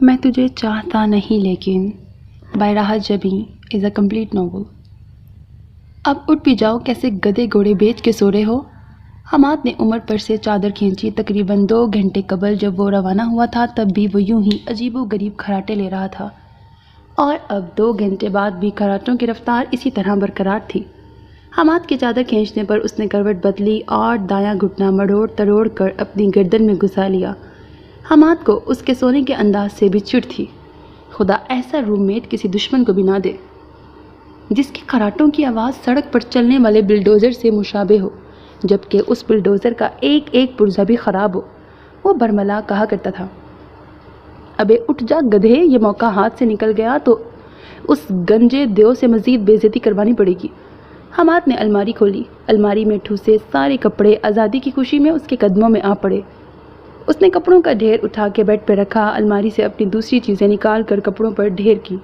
میں تجھے چاہتا نہیں لیکن by Rahat Jabeen is a complete novel. اب اٹھ بھی جاؤ، کیسے گدھے گھوڑے بیچ کے سو رہے ہو؟ حماد نے عمر پر سے چادر کھینچی۔ تقریباً 2 گھنٹے قبل جب وہ روانہ ہوا تھا تب بھی وہ یوں ہی عجیب و غریب کھراٹے لے رہا تھا، اور اب 2 گھنٹے بعد بھی کھراٹوں کی رفتار اسی طرح برقرار تھی۔ حماد کی چادر کھینچنے پر اس نے کروٹ بدلی اور دایاں گھٹنا مڑوڑ تڑوڑ کر اپنی گردن میں گھسا لیا۔ حماد کو اس کے سونے کے انداز سے بھی چڑ تھی۔ خدا ایسا روم میٹ کسی دشمن کو بھی نہ دے جس کی کھراٹوں کی آواز سڑک پر چلنے والے بلڈوزر سے مشابہ ہو، جبکہ اس بلڈوزر کا ایک ایک پرزہ بھی خراب ہو۔ وہ برملا کہا کرتا تھا، ابے اٹھ جا گدھے، یہ موقع ہاتھ سے نکل گیا تو اس گنجے دیو سے مزید بے عزتی کروانی پڑے گی۔ حماد نے الماری کھولی۔ الماری میں ٹھوسے سارے کپڑے آزادی کی خوشی میں اس کے قدموں میں آ پڑے۔ اس نے کپڑوں کا ڈھیر اٹھا کے بیڈ پہ رکھا، الماری سے اپنی دوسری چیزیں نکال کر کپڑوں پر ڈھیر کی۔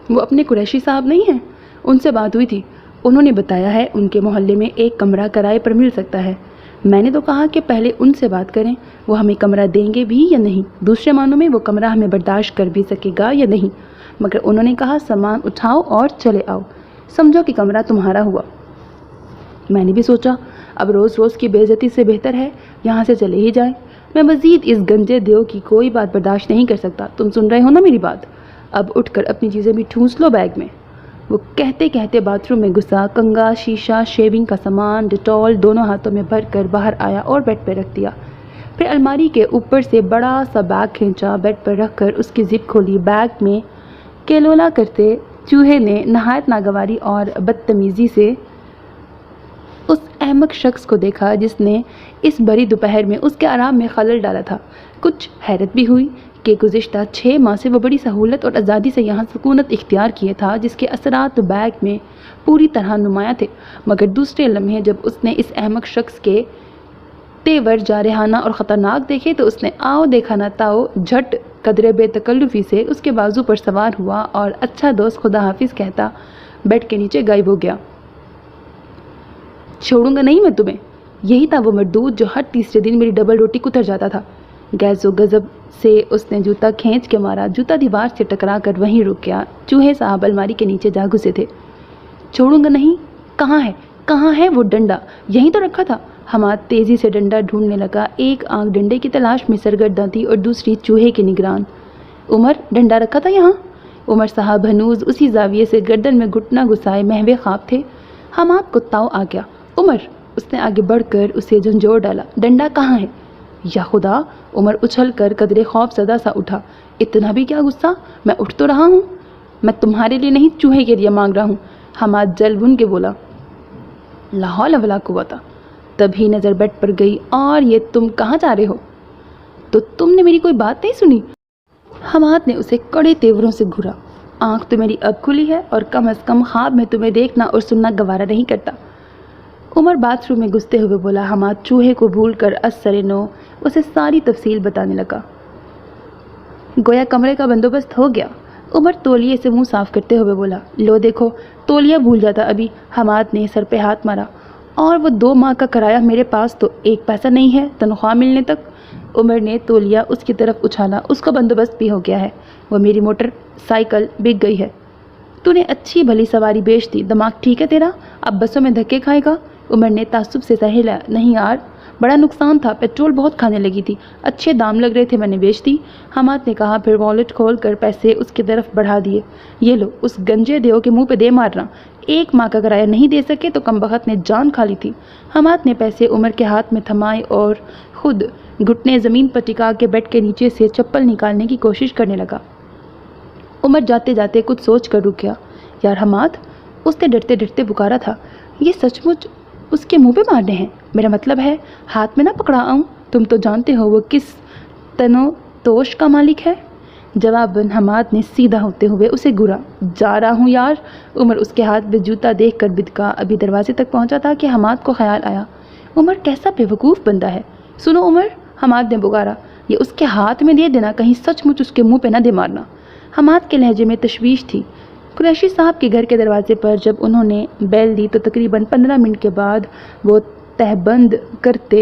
وہ اپنے قریشی صاحب نہیں ہیں؟ ان سے بات ہوئی تھی، انہوں نے بتایا ہے ان کے محلے میں ایک کمرہ کرائے پر مل سکتا ہے۔ میں نے تو کہا کہ پہلے ان سے بات کریں، وہ ہمیں کمرہ دیں گے بھی یا نہیں، دوسرے معنوں میں وہ کمرہ ہمیں برداشت کر بھی سکے گا یا نہیں، مگر انہوں نے کہا سامان اٹھاؤ اور چلے آؤ، سمجھو کہ کمرہ تمہارا ہوا۔ میں نے بھی سوچا اب روز روز کی بے عزتی سے بہتر ہے یہاں سے چلے ہی جائیں، میں مزید اس گنجے دیو کی کوئی بات برداشت نہیں کر سکتا۔ تم سن رہے ہو نا میری بات؟ اب اٹھ کر اپنی چیزیں بھی ٹھونس لو بیگ میں۔ وہ کہتے کہتے باتھ روم میں گھسا، کنگا، شیشہ، شیونگ کا سامان، ڈیٹول دونوں ہاتھوں میں بھر کر باہر آیا اور بیڈ پہ رکھ دیا۔ پھر الماری کے اوپر سے بڑا سا بیگ کھینچا، بیڈ پر رکھ کر اس کی زپ کھولی۔ بیگ میں کیلولا کرتے چوہے نے نہایت ناگواری اور بدتمیزی سے اس احمق شخص کو دیکھا جس نے اس بری دوپہر میں اس کے آرام میں خلل ڈالا تھا۔ کچھ حیرت بھی ہوئی کہ گزشتہ 6 ماہ سے وہ بڑی سہولت اور آزادی سے یہاں سکونت اختیار کیے تھا، جس کے اثرات بیگ میں پوری طرح نمایاں تھے، مگر دوسرے لمحے جب اس نے اس احمق شخص کے تیور جارحانہ اور خطرناک دیکھے تو اس نے آؤ دیکھا نہ تاؤ جھٹ قدرے بے تکلفی سے اس کے بازو پر سوار ہوا اور اچھا دوست خدا حافظ کہتا بیڈ کے نیچے غائب ہو گیا۔ چھوڑوں گا نہیں میں تمہیں، یہی تھا وہ مردود جو ہر تیسرے دن میری ڈبل روٹی کتر جاتا تھا۔ غیظ و غضب سے اس نے جوتا کھینچ کے مارا، جوتا دیوار سے ٹکرا کر وہیں رک گیا۔ چوہے صاحب الماری کے نیچے جا گھسے تھے۔ چھوڑوں گا نہیں؟ کہاں ہے وہ ڈنڈا؟ یہیں تو رکھا تھا۔ حماد تیزی سے ڈنڈا ڈھونڈنے لگا، ایک آنکھ ڈنڈے کی تلاش میں سرگرداں تھی اور دوسری چوہے کی نگران۔ عمر، ڈنڈا رکھا تھا یہاں؟ عمر صاحب ہنوز اسی زاویے سے گردن میں گھٹنا گھسائے محو خواب تھے۔ حماد کو تاؤ آ گیا۔ عمر، اس نے آگے بڑھ کر اسے جھنجھوڑ ڈالا، ڈنڈا کہاں ہے؟ یا خدا! عمر اچھل کر قدرے خوف زدہ سا اٹھا۔ اتنا بھی کیا غصہ؟ میں اٹھ تو رہا ہوں، میں تمہارے لیے نہیں چوہے کے لیے مانگ رہا ہوں۔ حماد جل بھن کے بولا، لا حول ولا قوت۔ تبھی نظر بیڈ پر گئی، اور یہ تم کہاں جا رہے ہو؟ تو تم نے میری کوئی بات نہیں سنی؟ حماد نے اسے کڑے تیوروں سے گھورا۔ آنکھ تو میری اب کھلی ہے اور کم از کم خواب میں تمہیں دیکھنا اور سننا گوارا نہیں کرتا۔ عمر باتھ روم میں گھستے ہوئے بولا۔ حماد چوہے کو بھول کر از سر نو اسے ساری تفصیل بتانے لگا۔ گویا کمرے کا بندوبست ہو گیا۔ عمر تولیے سے منہ صاف کرتے ہوئے بولا، لو دیکھو تولیہ بھول جاتا ابھی۔ حماد نے سر پہ ہاتھ مارا، اور وہ 2 ماہ کا کرایہ میرے پاس تو 1 پیسہ نہیں ہے تنخواہ ملنے تک۔ عمر نے تولیہ اس کی طرف اچھالا، اس کا بندوبست بھی ہو گیا ہے، وہ میری موٹر سائیکل بک گئی ہے۔ تو نے اچھی بھلی سواری بیچ دی، دماغ ٹھیک ہے تیرا؟ اب بسوں میں دھکے کھائے گا؟ عمر نے تعصب سے سہیلا، نہیں یار، بڑا نقصان تھا، پیٹرول بہت کھانے لگی تھی، اچھے دام لگ رہے تھے، میں نے بیچ دی۔ حماد نے کہا، پھر والیٹ کھول کر پیسے اس کی طرف بڑھا دیے۔ یہ لو، اس گنجے دیو کے منہ پہ دے مارنا، 1 ماہ کا کرایہ نہیں دے سکے تو کمبخت نے جان کھا لی تھی۔ حماد نے پیسے عمر کے ہاتھ میں تھمائے اور خود گھٹنے زمین پر ٹکا کے بیڈ کے نیچے سے چپل نکالنے کی کوشش کرنے لگا۔ عمر جاتے جاتے کچھ سوچ کر رک گیا۔ یار حماد، اس نے ڈرتے ڈرتے پکارا تھا، یہ سچ مچ اس کے منہ پہ مارنے ہیں؟ میرا مطلب ہے ہاتھ میں نہ پکڑا آؤں، تم تو جانتے ہو وہ کس تنو توش کا مالک ہے۔ جواباً حماد نے سیدھا ہوتے ہوئے اسے گھورا، جا رہا ہوں یار۔ عمر اس کے ہاتھ میں جوتا دیکھ کر بدکا، ابھی دروازے تک پہنچا تھا کہ حماد کو خیال آیا، عمر کیسا بے وقوف بندہ ہے۔ سنو عمر، حماد نے پکارا، یہ اس کے ہاتھ میں دے دینا، کہیں سچ مچ اس کے منہ پہ نہ دے مارنا۔ حماد کے لہجے میں تشویش تھی۔ قریشی صاحب کے گھر کے دروازے پر جب انہوں نے بیل دی تو تقریباً 15 منٹ کے بعد وہ تہبند کرتے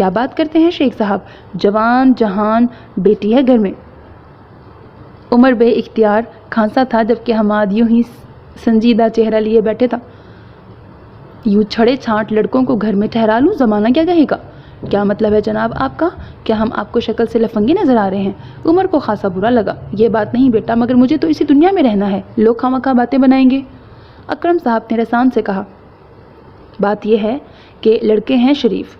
کیا بات کرتے ہیں شیخ صاحب، جوان جہان بیٹی ہے گھر میں۔ عمر بے اختیار کھانسا تھا جبکہ حماد یوں ہی سنجیدہ چہرہ لیے بیٹھے تھا۔ یوں چھڑے چھانٹ لڑکوں کو گھر میں ٹھہرا لوں، زمانہ کیا کہے گا؟ کیا مطلب ہے جناب آپ کا؟ کیا ہم آپ کو شکل سے لفنگی نظر آ رہے ہیں؟ عمر کو خاصا برا لگا۔ یہ بات نہیں بیٹا، مگر مجھے تو اسی دنیا میں رہنا ہے، لوگ خواہ باتیں بنائیں گے۔ اکرم صاحب نے رسان سے کہا، بات یہ ہے کہ لڑکے ہیں شریف،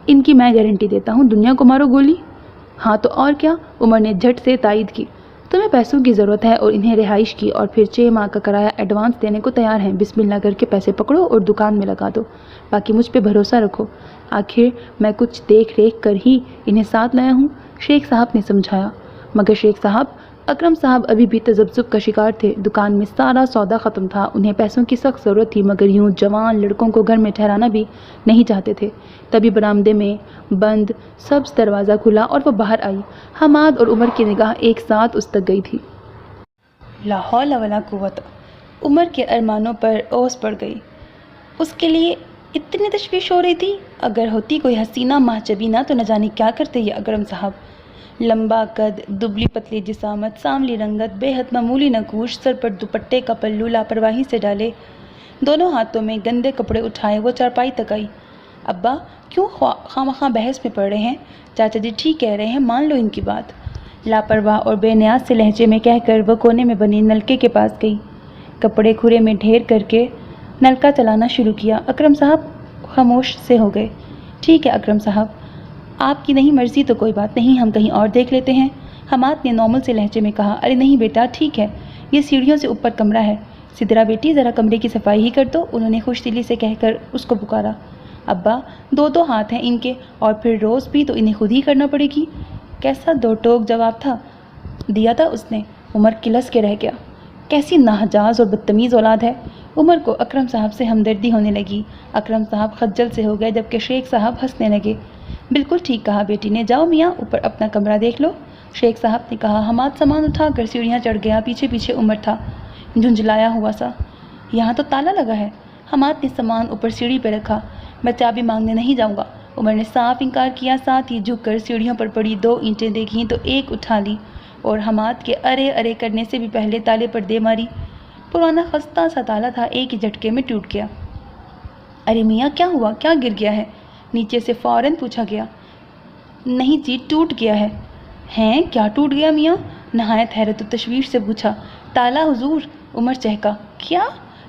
ان کی میں گارنٹی دیتا ہوں، دنیا کو مارو گولی۔ ہاں تو اور کیا، عمر نے جھٹ سے تائید کی۔ تمہیں پیسوں کی ضرورت ہے اور انہیں رہائش کی، اور پھر 6 ماہ کا کرایہ ایڈوانس دینے کو تیار ہیں۔ بسم اللہ کر کے پیسے پکڑو اور دکان میں لگا دو، باقی مجھ پہ بھروسہ رکھو، آخر میں کچھ دیکھ ریکھ کر ہی انہیں ساتھ لایا ہوں، شیخ صاحب نے سمجھایا۔ مگر شیخ صاحب، اکرم صاحب ابھی بھی تذبذب کا شکار تھے۔ دکان میں سارا سودا ختم تھا، انہیں پیسوں کی سخت ضرورت تھی، مگر یوں جوان لڑکوں کو گھر میں ٹھہرانا بھی نہیں چاہتے تھے۔ تبھی برآمدے میں بند سبز دروازہ کھلا اور وہ باہر آئی۔ حماد اور عمر کی نگاہ ایک ساتھ اس تک گئی تھی۔ لا حول ولا قوت! عمر کے ارمانوں پر اوس پڑ گئی۔ اس کے لیے اتنی تشویش ہو رہی تھی، اگر ہوتی کوئی حسینہ ماہ چبینہ تو نہ جانے کیا کرتے یہ اکرم صاحب۔ لمبا قد، دبلی پتلی جسامت، سانولی رنگت، بے حد معمولی نقوش، سر پر دوپٹے کا پلو لاپرواہی سے ڈالے، دونوں ہاتھوں میں گندے کپڑے اٹھائے وہ چارپائی تک آئی۔ ابا کیوں خواہ بحث میں پڑ رہے ہیں؟ چاچا جی ٹھیک کہہ رہے ہیں، مان لو ان کی بات، لاپرواہ اور بے نیاز سے لہجے میں کہہ کر وہ کونے میں بنے نلکے کے پاس گئی، کپڑے کھرے میں ڈھیر کر کے نلکا چلانا شروع کیا۔ اکرم صاحب خاموش سے ہو گئے۔ ٹھیک ہے اکرم صاحب، آپ کی نہیں مرضی تو کوئی بات نہیں، ہم کہیں اور دیکھ لیتے ہیں، حماد نے نارمل سے لہجے میں کہا۔ ارے نہیں بیٹا ٹھیک ہے، یہ سیڑھیوں سے اوپر کمرہ ہے، سدرا بیٹی ذرا کمرے کی صفائی ہی کر دو، انہوں نے خوش دلی سے کہہ کر اس کو پکارا۔ ابا 2 ہاتھ ہیں ان کے، اور پھر روز بھی تو انہیں خود ہی کرنا پڑے گی۔ کیسا 2 ٹوک جواب تھا دیا تھا اس نے! عمر کلس کے رہ گیا۔ کیسی ناجائز اور بدتمیز اولاد ہے! عمر کو اکرم صاحب سے ہمدردی ہونے لگی۔ اکرم صاحب خجل سے ہو گئے جبکہ شیخ صاحب ہنسنے لگے۔ بالکل ٹھیک کہا بیٹی نے، جاؤ میاں اوپر اپنا کمرہ دیکھ لو، شیخ صاحب نے کہا۔ حماد سامان اٹھا کر سیڑھیاں چڑھ گیا، پیچھے پیچھے عمر تھا، جھنجھلایا ہوا سا۔ یہاں تو تالا لگا ہے۔ حماد نے سامان اوپر سیڑھی پہ رکھا۔ میں چابی مانگنے نہیں جاؤں گا، عمر نے صاف انکار کیا، ساتھ ہی جھک کر سیڑھیوں پر پڑی 2 اینٹیں دیکھیں تو ایک اٹھا لی اور حماد کے ارے ارے کرنے سے بھی پہلے تالے پر دے ماری۔ پرانا خستہ سا تالا تھا، ایک ہی جھٹکے میں ٹوٹ گیا۔ ارے میاں کیا ہوا، کیا گر گیا ہے؟ نیچے سے فوراً پوچھا گیا۔ نہیں جی ٹوٹ گیا ہے۔ ہیں کیا ٹوٹ گیا میاں؟ نہایت حیرت و تشویش سے پوچھا۔ تالا حضور، عمر چہکا۔ کیا؟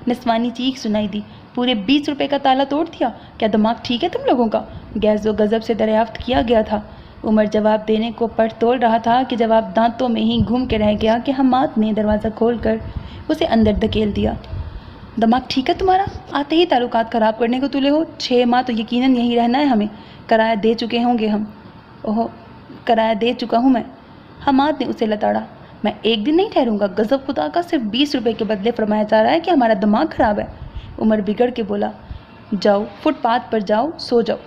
نسوانی چیخ سنائی دی۔ پورے 20 روپے کا تالا توڑ دیا؟ کیا دماغ ٹھیک ہے تم لوگوں کا؟ غیظ و غضب سے دریافت کیا گیا تھا۔ عمر جواب دینے کو پٹ تول رہا تھا کہ جواب دانتوں میں ہی گھوم کے رہ گیا کہ حماد نے دروازہ کھول کر اسے اندر دھکیل دیا۔ دماغ ٹھیک ہے تمہارا؟ آتے ہی تعلقات خراب کرنے کو تلے ہو؟ 6 ماہ تو یقیناً یہیں رہنا ہے ہمیں، کرایہ دے چکے ہوں گے ہم۔ اوہ کرایہ دے چکا ہوں میں، حماد نے اسے لتاڑا۔ میں 1 دن نہیں ٹھہروں گا، غضب خدا کا، صرف 20 روپے کے بدلے فرمایا جا رہا ہے کہ ہمارا دماغ خراب ہے۔ عمر بگڑ کے بولا۔ جاؤ فٹ پاتھ پر جاؤ، سو جاؤ۔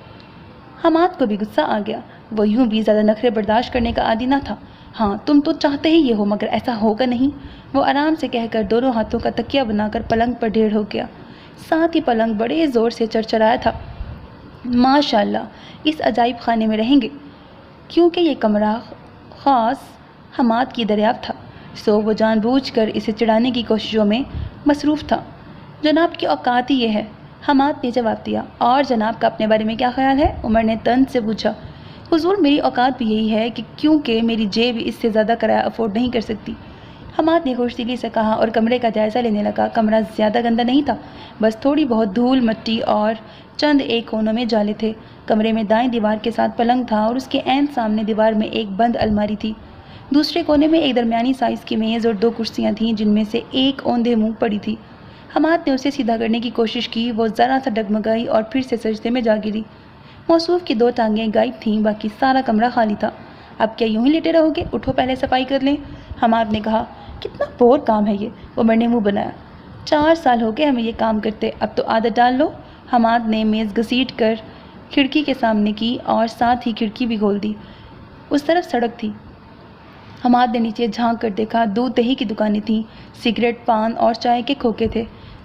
حماد کو بھی غصہ آ گیا، وہ یوں بھی زیادہ نخرے برداشت کرنے کا عادی نہ تھا۔ ہاں تم تو چاہتے ہی یہ ہو، مگر ایسا ہوگا نہیں، وہ آرام سے کہہ کر دونوں ہاتھوں کا تکیہ بنا کر پلنگ پر ڈھیر ہو گیا، ساتھ ہی پلنگ بڑے زور سے چرچرایا تھا۔ ماشاءاللہ اس عجائب خانے میں رہیں گے، کیونکہ یہ کمرہ خاص حماد کی دریافت تھا، سو وہ جان بوجھ کر اسے چڑھانے کی کوششوں میں مصروف تھا۔ جناب کی اوقات ہی یہ ہے، حماد نے جواب دیا۔ اور جناب کا اپنے بارے میں کیا خیال ہے؟ عمر نے طنز سے پوچھا۔ حضور میری اوقات بھی یہی ہے کہ کیونکہ میری جیب اس سے زیادہ کرایہ افورڈ نہیں کر سکتی، حماد نے خوش دلی سے کہا اور کمرے کا جائزہ لینے لگا۔ کمرہ زیادہ گندا نہیں تھا، بس تھوڑی بہت دھول مٹی اور چند ایک کونوں میں جالے تھے۔ کمرے میں دائیں دیوار کے ساتھ پلنگ تھا اور اس کے عین سامنے دیوار میں ایک بند الماری تھی۔ دوسرے کونے میں ایک درمیانی سائز کی میز اور 2 کرسیاں تھیں جن میں سے ایک اوندھے منہ پڑی تھی۔ حماد نے اسے سیدھا کرنے کی کوشش کی، وہ ذرا سا ڈگمگائی اور پھر سے سجدے میں جا گری۔ موصوف کی 2 ٹانگیں غائب تھیں، باقی سارا کمرہ خالی تھا۔ اب کیا یوں ہی لیٹے رہو گے؟ اٹھو پہلے صفائی کر لیں، حماد نے کہا۔ کتنا بور کام ہے یہ، عمر نے منہ بنایا۔ 4 سال ہو گئے ہمیں یہ کام کرتے، اب تو عادت ڈال لو۔ حماد نے میز گھسیٹ کر کھڑکی کے سامنے کی اور ساتھ ہی کھڑکی بھی کھول دی۔ اس طرف سڑک تھی۔ حماد نے نیچے جھانک کر دیکھا، دودھ دہی کی دکانیں تھیں، سگریٹ، پان اور چائے کے کھوکے تھے۔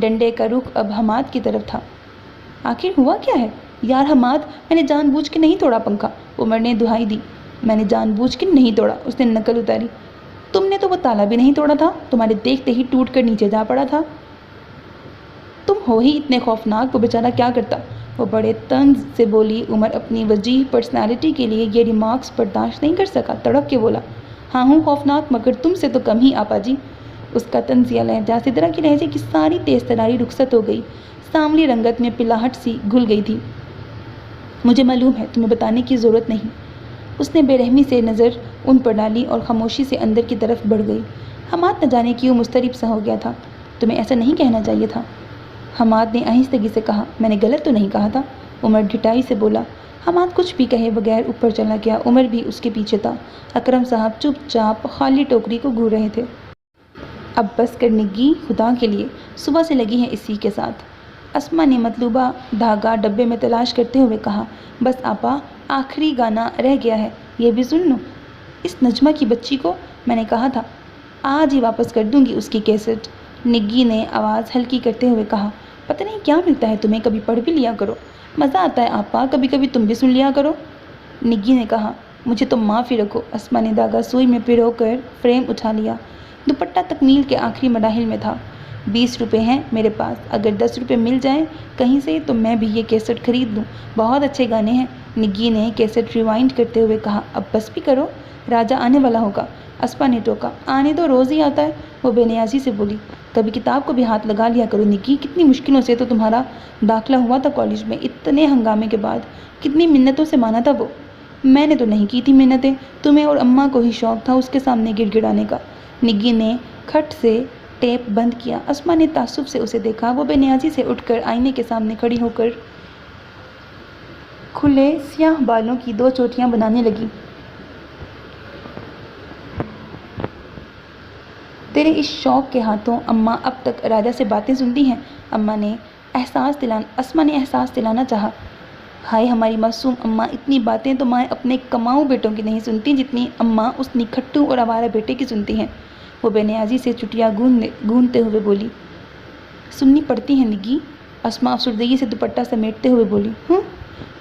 ڈنڈے کا رخ اب حماد کی طرف تھا۔ آخر ہوا کیا ہے؟ یار حماد، میں نے جان بوجھ کے نہیں توڑا پنکھا، عمر نے دہائی دی۔ میں نے جان بوجھ کے نہیں توڑا، اس نے نقل اتاری۔ تم نے تو وہ تالا بھی نہیں توڑا تھا، تمہارے دیکھتے ہی ٹوٹ کر نیچے جا پڑا تھا۔ تم ہو ہی اتنے خوفناک، وہ بیچارہ کیا کرتا؟ وہ بڑے طنز سے بولی۔ عمر اپنی وجیح پرسنالٹی کے لیے یہ ریمارکس برداشت نہیں کر سکا، تڑپ کے بولا، ہاں ہوں خوفناک، مگر تم سے تو کم ہی آپا جی۔ اس کا طنزیہ لہجہ سدرا کی لہجے کی ساری تیز تراری رخصت ہو گئی، سانولی رنگت میں پلاہٹ سی گھل گئی تھی۔ مجھے معلوم ہے، تمہیں بتانے کی ضرورت نہیں۔ اس نے بے رحمی سے نظر ان پر ڈالی اور خاموشی سے اندر کی طرف بڑھ گئی۔ حماد نہ جانے کیوں مضطرب سا ہو گیا تھا۔ تمہیں ایسا نہیں کہنا چاہیے تھا، حماد نے آہستگی سے کہا۔ میں نے غلط تو نہیں کہا تھا، عمر ڈھٹائی سے بولا۔ حماد کچھ بھی کہے بغیر اوپر چلا گیا، عمر بھی اس کے پیچھے تھا۔ اکرم صاحب چپ چاپ خالی ٹوکری کو گھور رہے تھے۔ اب بس کر نگی، خدا کے لیے، صبح سے لگی ہے اسی کے ساتھ۔ اسما نے مطلوبہ دھاگا ڈبے میں تلاش کرتے ہوئے کہا۔ بس آپا، آخری گانا رہ گیا ہے، یہ بھی سن لو۔ اس نجمہ کی بچی کو میں نے کہا تھا، آج ہی واپس کر دوں گی اس کی کیسٹ، نگی نے آواز ہلکی کرتے ہوئے کہا۔ پتہ نہیں کیا ملتا ہے تمہیں، کبھی پڑھ بھی لیا کرو، مزہ آتا ہے آپا، کبھی کبھی تم بھی سن لیا کرو، نگی نے کہا۔ مجھے تو معافی رکھو۔ اسما نے دھاگا سوئی میں پرو کر فریم اٹھا لیا۔ دوپٹہ تکمیل کے آخری مراحل میں تھا۔ 20 روپے ہیں میرے پاس، اگر 10 روپے مل جائیں کہیں سے تو میں بھی یہ کیسٹ خرید لوں، بہت اچھے گانے ہیں، نگی نے کیسٹ ریوائنڈ کرتے ہوئے کہا۔ اب بس بھی کرو، راجہ آنے والا ہوگا، اسما نے ٹوکا۔ آنے تو روز ہی آتا ہے، وہ بے نیازی سے بولی۔ کبھی کتاب کو بھی ہاتھ لگا لیا کرو نگی، کتنی مشکلوں سے تو تمہارا داخلہ ہوا تھا کالج میں، اتنے ہنگامے کے بعد، کتنی منتوں سے مانا تھا وہ۔ میں نے تو نہیں کی تھی منتیں، تمہیں اور اماں کو ہی شوق تھا اس کے سامنے گڑ گڑانے کا۔ نگی نے کھٹ سے ٹیپ بند کیا۔ اسما نے تعصب سے اسے دیکھا، وہ بے نیازی سے اٹھ کر آئینے کے سامنے کھڑی ہو کر کھلے سیاہ بالوں کی 2 چوٹیاں بنانے لگی۔ تیرے اس شوق کے ہاتھوں اماں اب تک راجہ سے باتیں سنتی ہیں، اسما نے احساس دلانا چاہا۔ ہائے ہماری معصوم اماں، اتنی باتیں تو مائیں اپنے کماؤ بیٹوں کی نہیں سنتی جتنی اماں اس نکھٹو اور آوارہ بیٹے کی سنتی ہیں، وہ بے نیازی سے چٹیاں گونتے ہوئے بولی۔ سننی پڑتی ہیں نگی، اسما افسردگی سے دوپٹہ سمیٹتے ہوئے بولی۔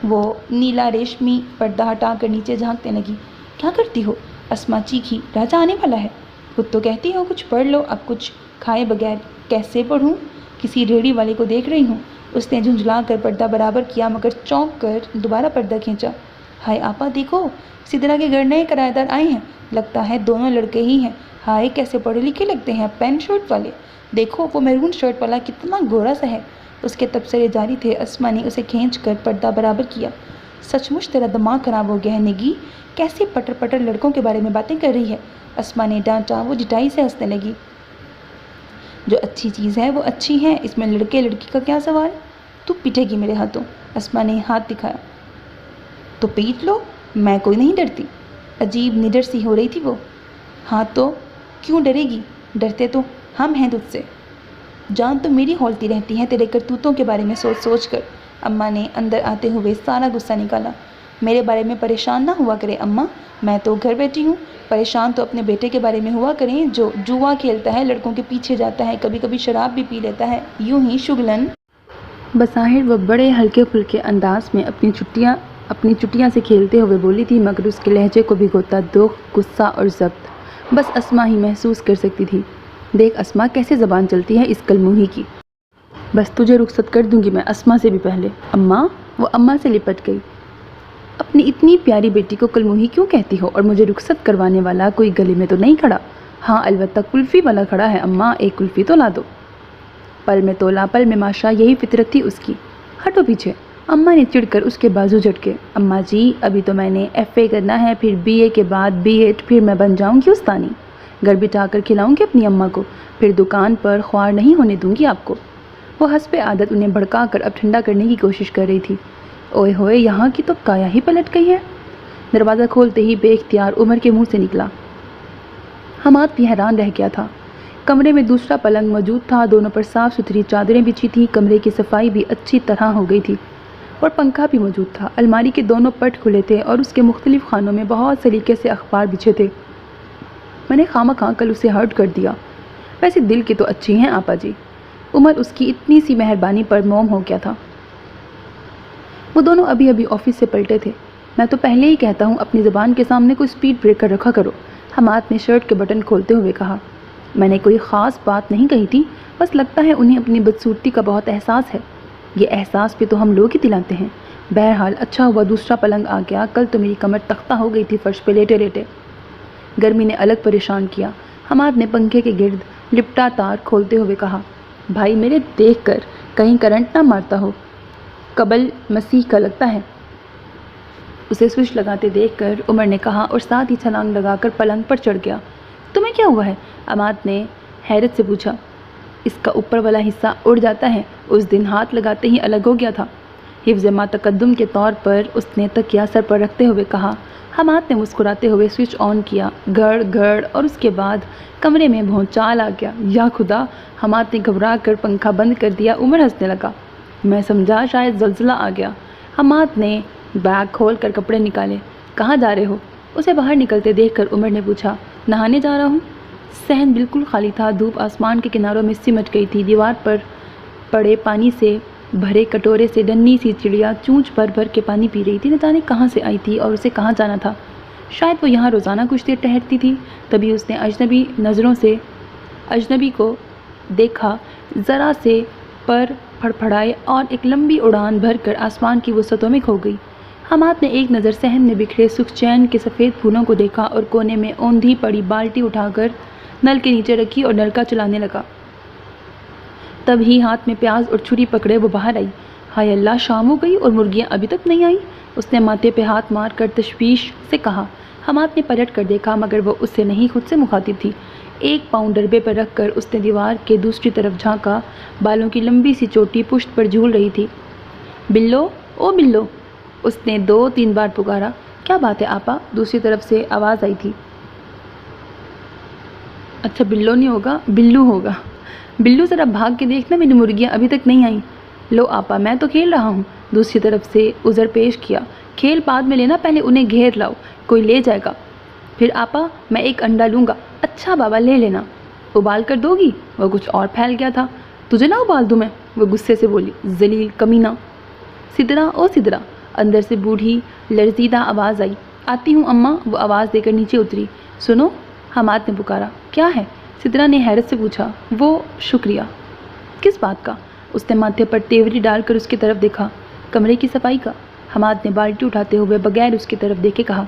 وہ نیلا ریشمی پردہ ہٹا کر نیچے جھانکنے لگی۔ کیا کرتی ہو؟ اسما چیخی۔ راجہ آنے والا ہے، خود تو کہتی ہو کچھ پڑھ لو، اب کچھ کھائے بغیر کیسے پڑھوں؟ کسی ریڑھی والے کو دیکھ رہی ہوں۔ اس نے جھنجھلا کر پردہ برابر کیا مگر چونک کر دوبارہ پردہ کھینچا۔ ہائے آپا دیکھو، سدرا کے گھر نئے کرایہ دار آئے ہیں، لگتا ہے دونوں لڑکے ہی ہیں، ہائے کیسے پڑھے لکھے لگتے ہیں، پینٹ شرٹ والے، دیکھو وہ میرون شرٹ والا کتنا گورا سا ہے۔ اس کے تبصرے جاری تھے، اسما نے اسے کھینچ کر پردہ برابر کیا۔ سچ مچ تیرا دماغ خراب ہو گیا ہے نگی، کیسے پٹر پٹر لڑکوں کے بارے میں باتیں کر رہی ہے، اسما نے ڈانٹا۔ وہ ڈٹائی سے ہنسنے لگی۔ جو اچھی چیز ہے وہ اچھی ہے، اس میں لڑکے لڑکی کا کیا سوال؟ تو پیٹے گی میرے ہاتھوں، اسما نے ہاتھ دکھایا۔ تو پیٹ لو، میں کوئی نہیں ڈرتی۔ عجیب نڈر سی ہو رہی تھی وہ۔ ہاں تو کیوں ڈرے گی، ڈرتے تو ہم ہیں تجھ سے، جان تو میری ہولتی رہتی ہے تیرے کرتوتوں کے بارے میں سوچ سوچ کر، اماں نے اندر آتے ہوئے سارا غصہ نکالا۔ میرے بارے میں پریشان نہ ہوا کرے اماں، میں تو گھر بیٹھی ہوں، پریشان تو اپنے بیٹے کے بارے میں ہوا کریں جو جوا کھیلتا ہے، لڑکوں کے پیچھے جاتا ہے، کبھی کبھی شراب بھی پی لیتا ہے، یوں ہی شگلن۔ بظاہر وہ بڑے ہلکے پھلکے انداز میں اپنی چٹیاں سے کھیلتے ہوئے بولی تھی مگر اس کے لہجے کو بھگوتا دکھ، غصہ اور ضبط بس اسما ہی محسوس کر سکتی تھی۔ دیکھ اسما کیسے زبان چلتی ہے اس کلموہی کی، بس تجھے رخصت کر دوں گی میں اسما سے بھی پہلے۔ اماں، وہ اماں سے لپٹ گئی۔ اپنی اتنی پیاری بیٹی کو کلموہی کیوں کہتی ہو، اور مجھے رخصت کروانے والا کوئی گلے میں تو نہیں کھڑا؟ ہاں البتہ کلفی والا کھڑا ہے اماں، ایک کلفی تو لا دو۔ پل میں تولا پل میں ماشا، یہی فطرت تھی اس کی۔ ہٹو پیچھے، اماں نے چڑھ کر اس کے بازو جھٹکے۔ اماں جی ابھی تو میں نے FA کرنا ہے، پھر BA کے بعد B.Ed، پھر میں بن جاؤں گی استانی، گھر بٹھا کر کھلاؤں گی اپنی اماں کو، پھر دکان پر خوار نہیں ہونے دوں گی آپ کو۔ وہ حسب عادت انہیں بھڑکا کر اب ٹھنڈا کرنے کی کوشش کر رہی تھی۔ اوئے ہوئے، یہاں کی تو کایا ہی پلٹ گئی ہے۔ دروازہ کھولتے ہی بے اختیار عمر کے منہ سے نکلا۔ حماد بھی حیران رہ گیا تھا۔ کمرے میں دوسرا پلنگ موجود تھا، دونوں پر صاف ستھری چادریں بچھی تھیں، کمرے کی صفائی بھی اچھی طرح ہو گئی تھی اور پنکھا بھی موجود تھا۔ الماری کے دونوں پٹ کھلے تھے اور اس کے مختلف خانوں میں بہت سلیقے سے اخبار بچھے تھے۔ میں نے خواہ مخواہ کل اسے ہرٹ کر دیا، ویسے دل کی تو اچھی ہیں آپا جی، عمر اس کی اتنی سی مہربانی پر موم ہو گیا تھا۔ وہ دونوں ابھی ابھی آفس سے پلٹے تھے۔ میں تو پہلے ہی کہتا ہوں اپنی زبان کے سامنے کوئی اسپیڈ بریکر رکھا کرو، حماد نے شرٹ کے بٹن کھولتے ہوئے کہا۔ میں نے کوئی خاص بات نہیں کہی تھی، بس لگتا ہے انہیں اپنی بدصورتی کا بہت احساس ہے۔ یہ احساس بھی تو ہم لوگ ہی دلاتے ہیں۔ بہرحال اچھا ہوا دوسرا پلنگ آ گیا، کل تو میری کمر تختہ ہو گئی تھی فرش پہ لیٹے لیٹے۔ گرمی نے الگ پریشان کیا۔ حماد نے پنکھے کے گرد لپٹا تار کھولتے ہوئے کہا، بھائی میرے دیکھ کر کہیں کرنٹ نہ مارتا ہو، قبل مسیح کا لگتا ہے۔ اسے سوئچ لگاتے دیکھ کر عمر نے کہا اور ساتھ ہی چھلانگ لگا کر پلنگ پر چڑھ گیا۔ تمہیں کیا ہوا ہے؟ حماد نے حیرت سے پوچھا۔ اس کا اوپر والا حصہ اڑ جاتا ہے، اس دن ہاتھ لگاتے ہی الگ ہو گیا تھا، حفظ ما تقدم کے طور پر اس نے تکیہ سر پر رکھتے ہوئے کہا۔ حماد نے مسکراتے ہوئے سوئچ آن کیا، گھڑ گھڑ، اور اس کے بعد کمرے میں بھونچال آ گیا۔ یا خدا! حماد نے گھبرا کر پنکھا بند کر دیا۔ عمر ہنسنے لگا۔ میں سمجھا شاید زلزلہ آ گیا۔ حماد نے بیگ کھول کر کپڑے نکالے۔ کہاں جا رہے ہو؟ اسے باہر نکلتے دیکھ کر عمر نے پوچھا۔ نہانے جا رہا ہوں۔ صحن بالکل خالی تھا، دھوپ آسمان کے کناروں میں سمٹ گئی تھی، دیوار پر پڑے پانی سے بھرے کٹورے سے ننھی سی چڑیا چونچ بھر بھر کے پانی پی رہی تھی۔ نہ جانے کہاں سے آئی تھی اور اسے کہاں جانا تھا۔ شاید وہ یہاں روزانہ کچھ دیر ٹہلتی تھی، تبھی اس نے اجنبی نظروں سے اجنبی کو دیکھا، ذرا سے پر پھڑپھڑائے اور ایک لمبی اڑان بھر کر آسمان کی وسعتوں میں کھو گئی۔ حماد نے ایک نظر صحن میں بکھرے سرخ چین کے سفید پھولوں کو دیکھا اور کونے میں اوندھی پڑی بالٹی اٹھا کر نل کے نیچے رکھی اور نلکا چلانے لگا۔ تب ہی ہاتھ میں پیاز اور چھری پکڑے وہ باہر آئی۔ ہائے اللہ، شام ہو گئی اور مرغیاں ابھی تک نہیں آئیں، اس نے ماتھے پہ ہاتھ مار کر تشویش سے کہا۔ حماد نے پلٹ کر دیکھا مگر وہ اس سے نہیں خود سے مخاطب تھی۔ ایک پاؤں ڈربے پر رکھ کر اس نے دیوار کے دوسری طرف جھانکا، بالوں کی لمبی سی چوٹی پشت پر جھول رہی تھی۔ بلو، او بلو، اس نے 2-3 بار پکارا۔ کیا بات ہے آپا؟ دوسری طرف سے آواز آئی تھی۔ اچھا بلو نہیں ہوگا، بلو ہوگا۔ بلو ذرا بھاگ کے دیکھنا، میری مرغیاں ابھی تک نہیں آئیں۔ لو آپا، میں تو کھیل رہا ہوں، دوسری طرف سے عذر پیش کیا۔ کھیل بعد میں لینا، پہلے انہیں گھیر لاؤ، کوئی لے جائے گا۔ پھر آپا میں ایک انڈا لوں گا۔ اچھا بابا لے لینا۔ ابال کر دو گی؟ وہ کچھ اور پھیل گیا تھا۔ تجھے نہ ابال دوں میں؟ وہ غصے سے بولی۔ ذلیل کمینہ۔ سدرا او سدرا، اندر سے بوڑھی لرزیدہ آواز آئی۔ آتی ہوں اماں، وہ آواز دے کر نیچے اتری۔ سنو، حماد نے پکارا۔ کیا ہے؟ سدرا نے حیرت سے پوچھا۔ وہ شکریہ۔ کس بات کا؟ اس نے ماتھے پر تیوری ڈال کر اس کی طرف دیکھا۔ کمرے کی صفائی کا۔ حماد نے بالٹی اٹھاتے ہوئے بغیر اس کی طرف دیکھے کہا۔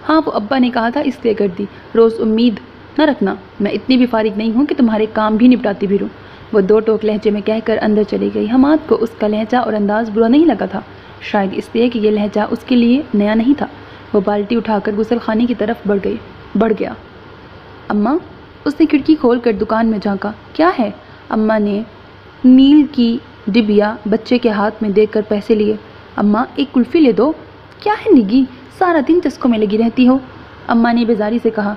ہاں وہ ابا نے کہا تھا اس لیے کر دی، روز امید نہ رکھنا، میں اتنی بھی فارغ نہیں ہوں کہ تمہارے کام بھی نپٹاتی پھروں، وہ 2 ٹوک لہجے میں کہہ کر اندر چلی گئی۔ حماد کو اس کا لہجہ اور انداز برا نہیں لگا تھا، شاید اس لیے کہ یہ لہجہ اس کے لیے نیا نہیں تھا۔ وہ بالٹی اٹھا کر غسل خانے کی طرف بڑھ گیا۔ اماں، اس نے کھڑکی کھول کر دکان میں جھانکا۔ کیا ہے؟ اماں نے نیل کی ڈبیا بچے کے ہاتھ میں دے کر پیسے لیے۔ اماں ایک کلفی لے دو۔ کیا ہے نگی، سارا دن چسکوں میں لگی رہتی ہو، اماں نے بیزاری سے کہا۔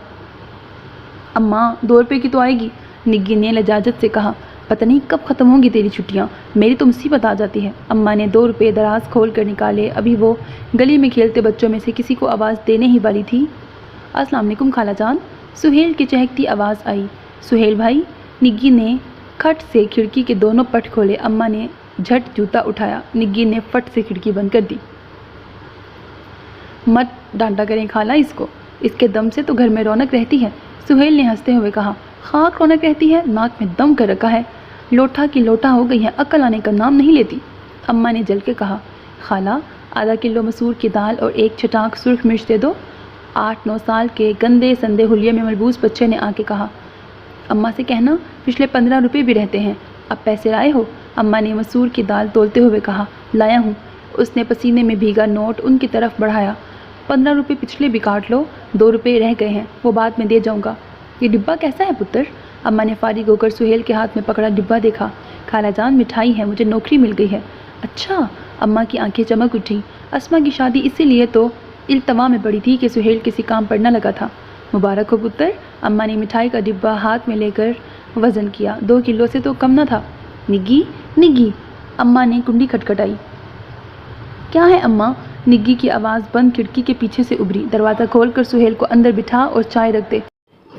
اماں 2 روپے کی تو آئے گی، نگی نے لجاجت سے کہا۔ پتہ نہیں کب ختم ہوں گی تیری چھٹیاں، میری تو مصیبت آ جاتی ہے۔ اماں نے 2 روپے دراز کھول کر نکالے، ابھی وہ گلی میں کھیلتے بچوں میں سے کسی کو آواز دینے ہی والی تھی۔ السلام علیکم خالہ جان، سہیل کی چہکتی آواز آئی۔ سہیل بھائی، نگی نے کھٹ سے کھڑکی کے دونوں پٹ کھولے۔ اماں نے جھٹ جوتا اٹھایا، نگی نے فٹ سے کھڑکی بند کر دی۔ مت ڈانٹا کریں خالہ اس کو، اس کے دم سے تو گھر میں رونق رہتی ہے، سہیل نے ہنستے ہوئے کہا۔ خاک رونق رہتی ہے، ناک میں دم کر رکھا ہے، لوٹا کی لوٹا ہو گئی ہے، عقل آنے کا نام نہیں لیتی، اماں نے جل کے کہا۔ خالہ آدھا کلو مسور کی دال اور 1 چٹاک سرخ مرچ دے دو، 8-9 سال کے گندے سندے حلیے میں ملبوس بچے نے آ کے کہا۔ اماں سے کہنا پچھلے 15 روپے بھی رہتے ہیں، اب پیسے لائے ہو؟ اماں نے مسور کی دال تولتے ہوئے کہا۔ لایا ہوں، اس نے پسینے میں بھیگا نوٹ ان کی طرف بڑھایا۔ 15 روپے پچھلے بھی کاٹ لو، 2 روپے رہ گئے ہیں، وہ بعد میں دے جاؤں گا۔ یہ ڈبہ کیسا ہے پتر؟ اماں نے فارغ ہو کر سہیل کے ہاتھ میں پکڑا ڈبہ دیکھا۔ خالہ جان مٹھائی ہے، مجھے نوکری مل گئی ہے۔ اچھا، اماں کی آنکھیں چمک اٹھیں۔ اسما کی شادی اسی لیے تو التوا میں پڑی تھی کہ سہیل کسی کام پر نہ لگا تھا۔ مبارک ہو پتر، اماں نے مٹھائی کا ڈبہ ہاتھ میں لے کر وزن کیا، 2 کلو سے تو کم نہ تھا۔ نگی نگی، اماں نے کنڈی کھٹکھٹائی۔ کیا ہے اماں؟ نگی کی آواز بند کھڑکی کے پیچھے سے ابھری۔ دروازہ کھول کر سہیل کو اندر بٹھا اور چائے رکھ دے۔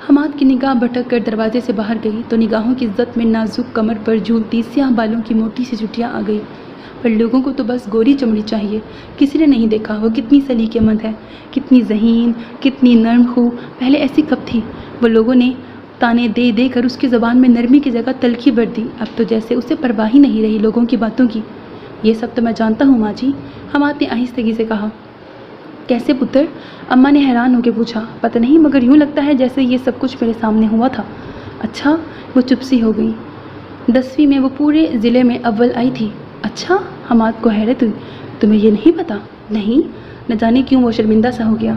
حماد کی نگاہ بھٹک کر دروازے سے باہر گئی تو نگاہوں کی عزت میں نازک کمر پر جھولتی سیاہ بالوں کی موٹی سی چٹیاں آ گئی۔ پر لوگوں کو تو بس گوری چمڑی چاہیے، کسی نے نہیں دیکھا وہ کتنی سلیقے مند ہے، کتنی ذہین، کتنی نرم خو۔ پہلے ایسی کب تھی؟ وہ لوگوں نے تانے دے دے کر اس کی زبان میں نرمی کی جگہ تلخی بھر دی۔ اب تو جیسے اسے پرواہ ہی نہیں رہی لوگوں کی باتوں کی۔ یہ سب تو میں جانتا ہوں ماں جی، حماد نے آہستگی سے کہا۔ کیسے پتر؟ اماں نے حیران ہو کے پوچھا۔ پتہ نہیں، مگر یوں لگتا ہے جیسے یہ سب کچھ میرے سامنے ہوا تھا۔ اچھا؟ وہ چپ سی ہو گئی۔ 10ویں میں وہ پورے ضلع میں اول آئی تھی۔ اچھا؟ حماد کو حیرت ہوئی۔ تمہیں یہ نہیں پتا؟ نہیں۔ نہ جانے کیوں وہ شرمندہ سا ہو گیا۔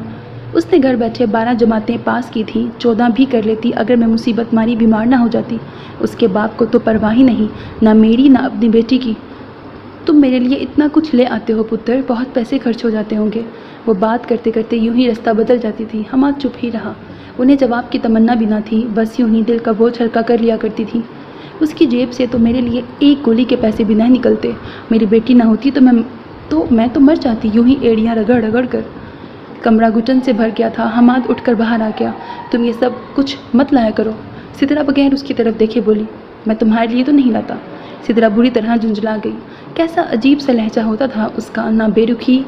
اس نے گھر بیٹھے 12 جماعتیں پاس کی تھیں، 14 بھی کر لیتی اگر میں مصیبت ماری بیمار نہ ہو جاتی۔ اس کے باپ کو تو پرواہ ہی نہیں، نہ میری نہ اپنی بیٹی کی۔ تم میرے لیے اتنا کچھ لے آتے ہو پتر، بہت پیسے خرچ ہو جاتے ہوں گے۔ وہ بات کرتے کرتے یوں ہی رستہ بدل جاتی تھی۔ حماد چپ ہی رہا۔ انہیں جواب کی تمنا بھی نہ تھی، بس یوں ہی دل کا بوجھ ہلکا کر لیا کرتی تھی۔ اس کی جیب سے تو میرے لیے ایک گولی کے پیسے بھی نہ نکلتے۔ میری بیٹی نہ ہوتی تو میں تو مر جاتی یوں ہی ایڑیاں رگڑ رگڑ کر۔ کمرہ گھٹن سے بھر گیا تھا۔ حماد اٹھ کر باہر آ گیا۔ تم یہ سب کچھ مت لایا کرو۔ سدرا بغیر اس کی طرف دیکھے بولی۔ میں تمہارے لیے تو نہیں لاتا۔ سدرا بری طرح جھنجھلا گئی۔ کیسا عجیب سا لہجہ ہوتا تھا اس کا، نہ بے رخی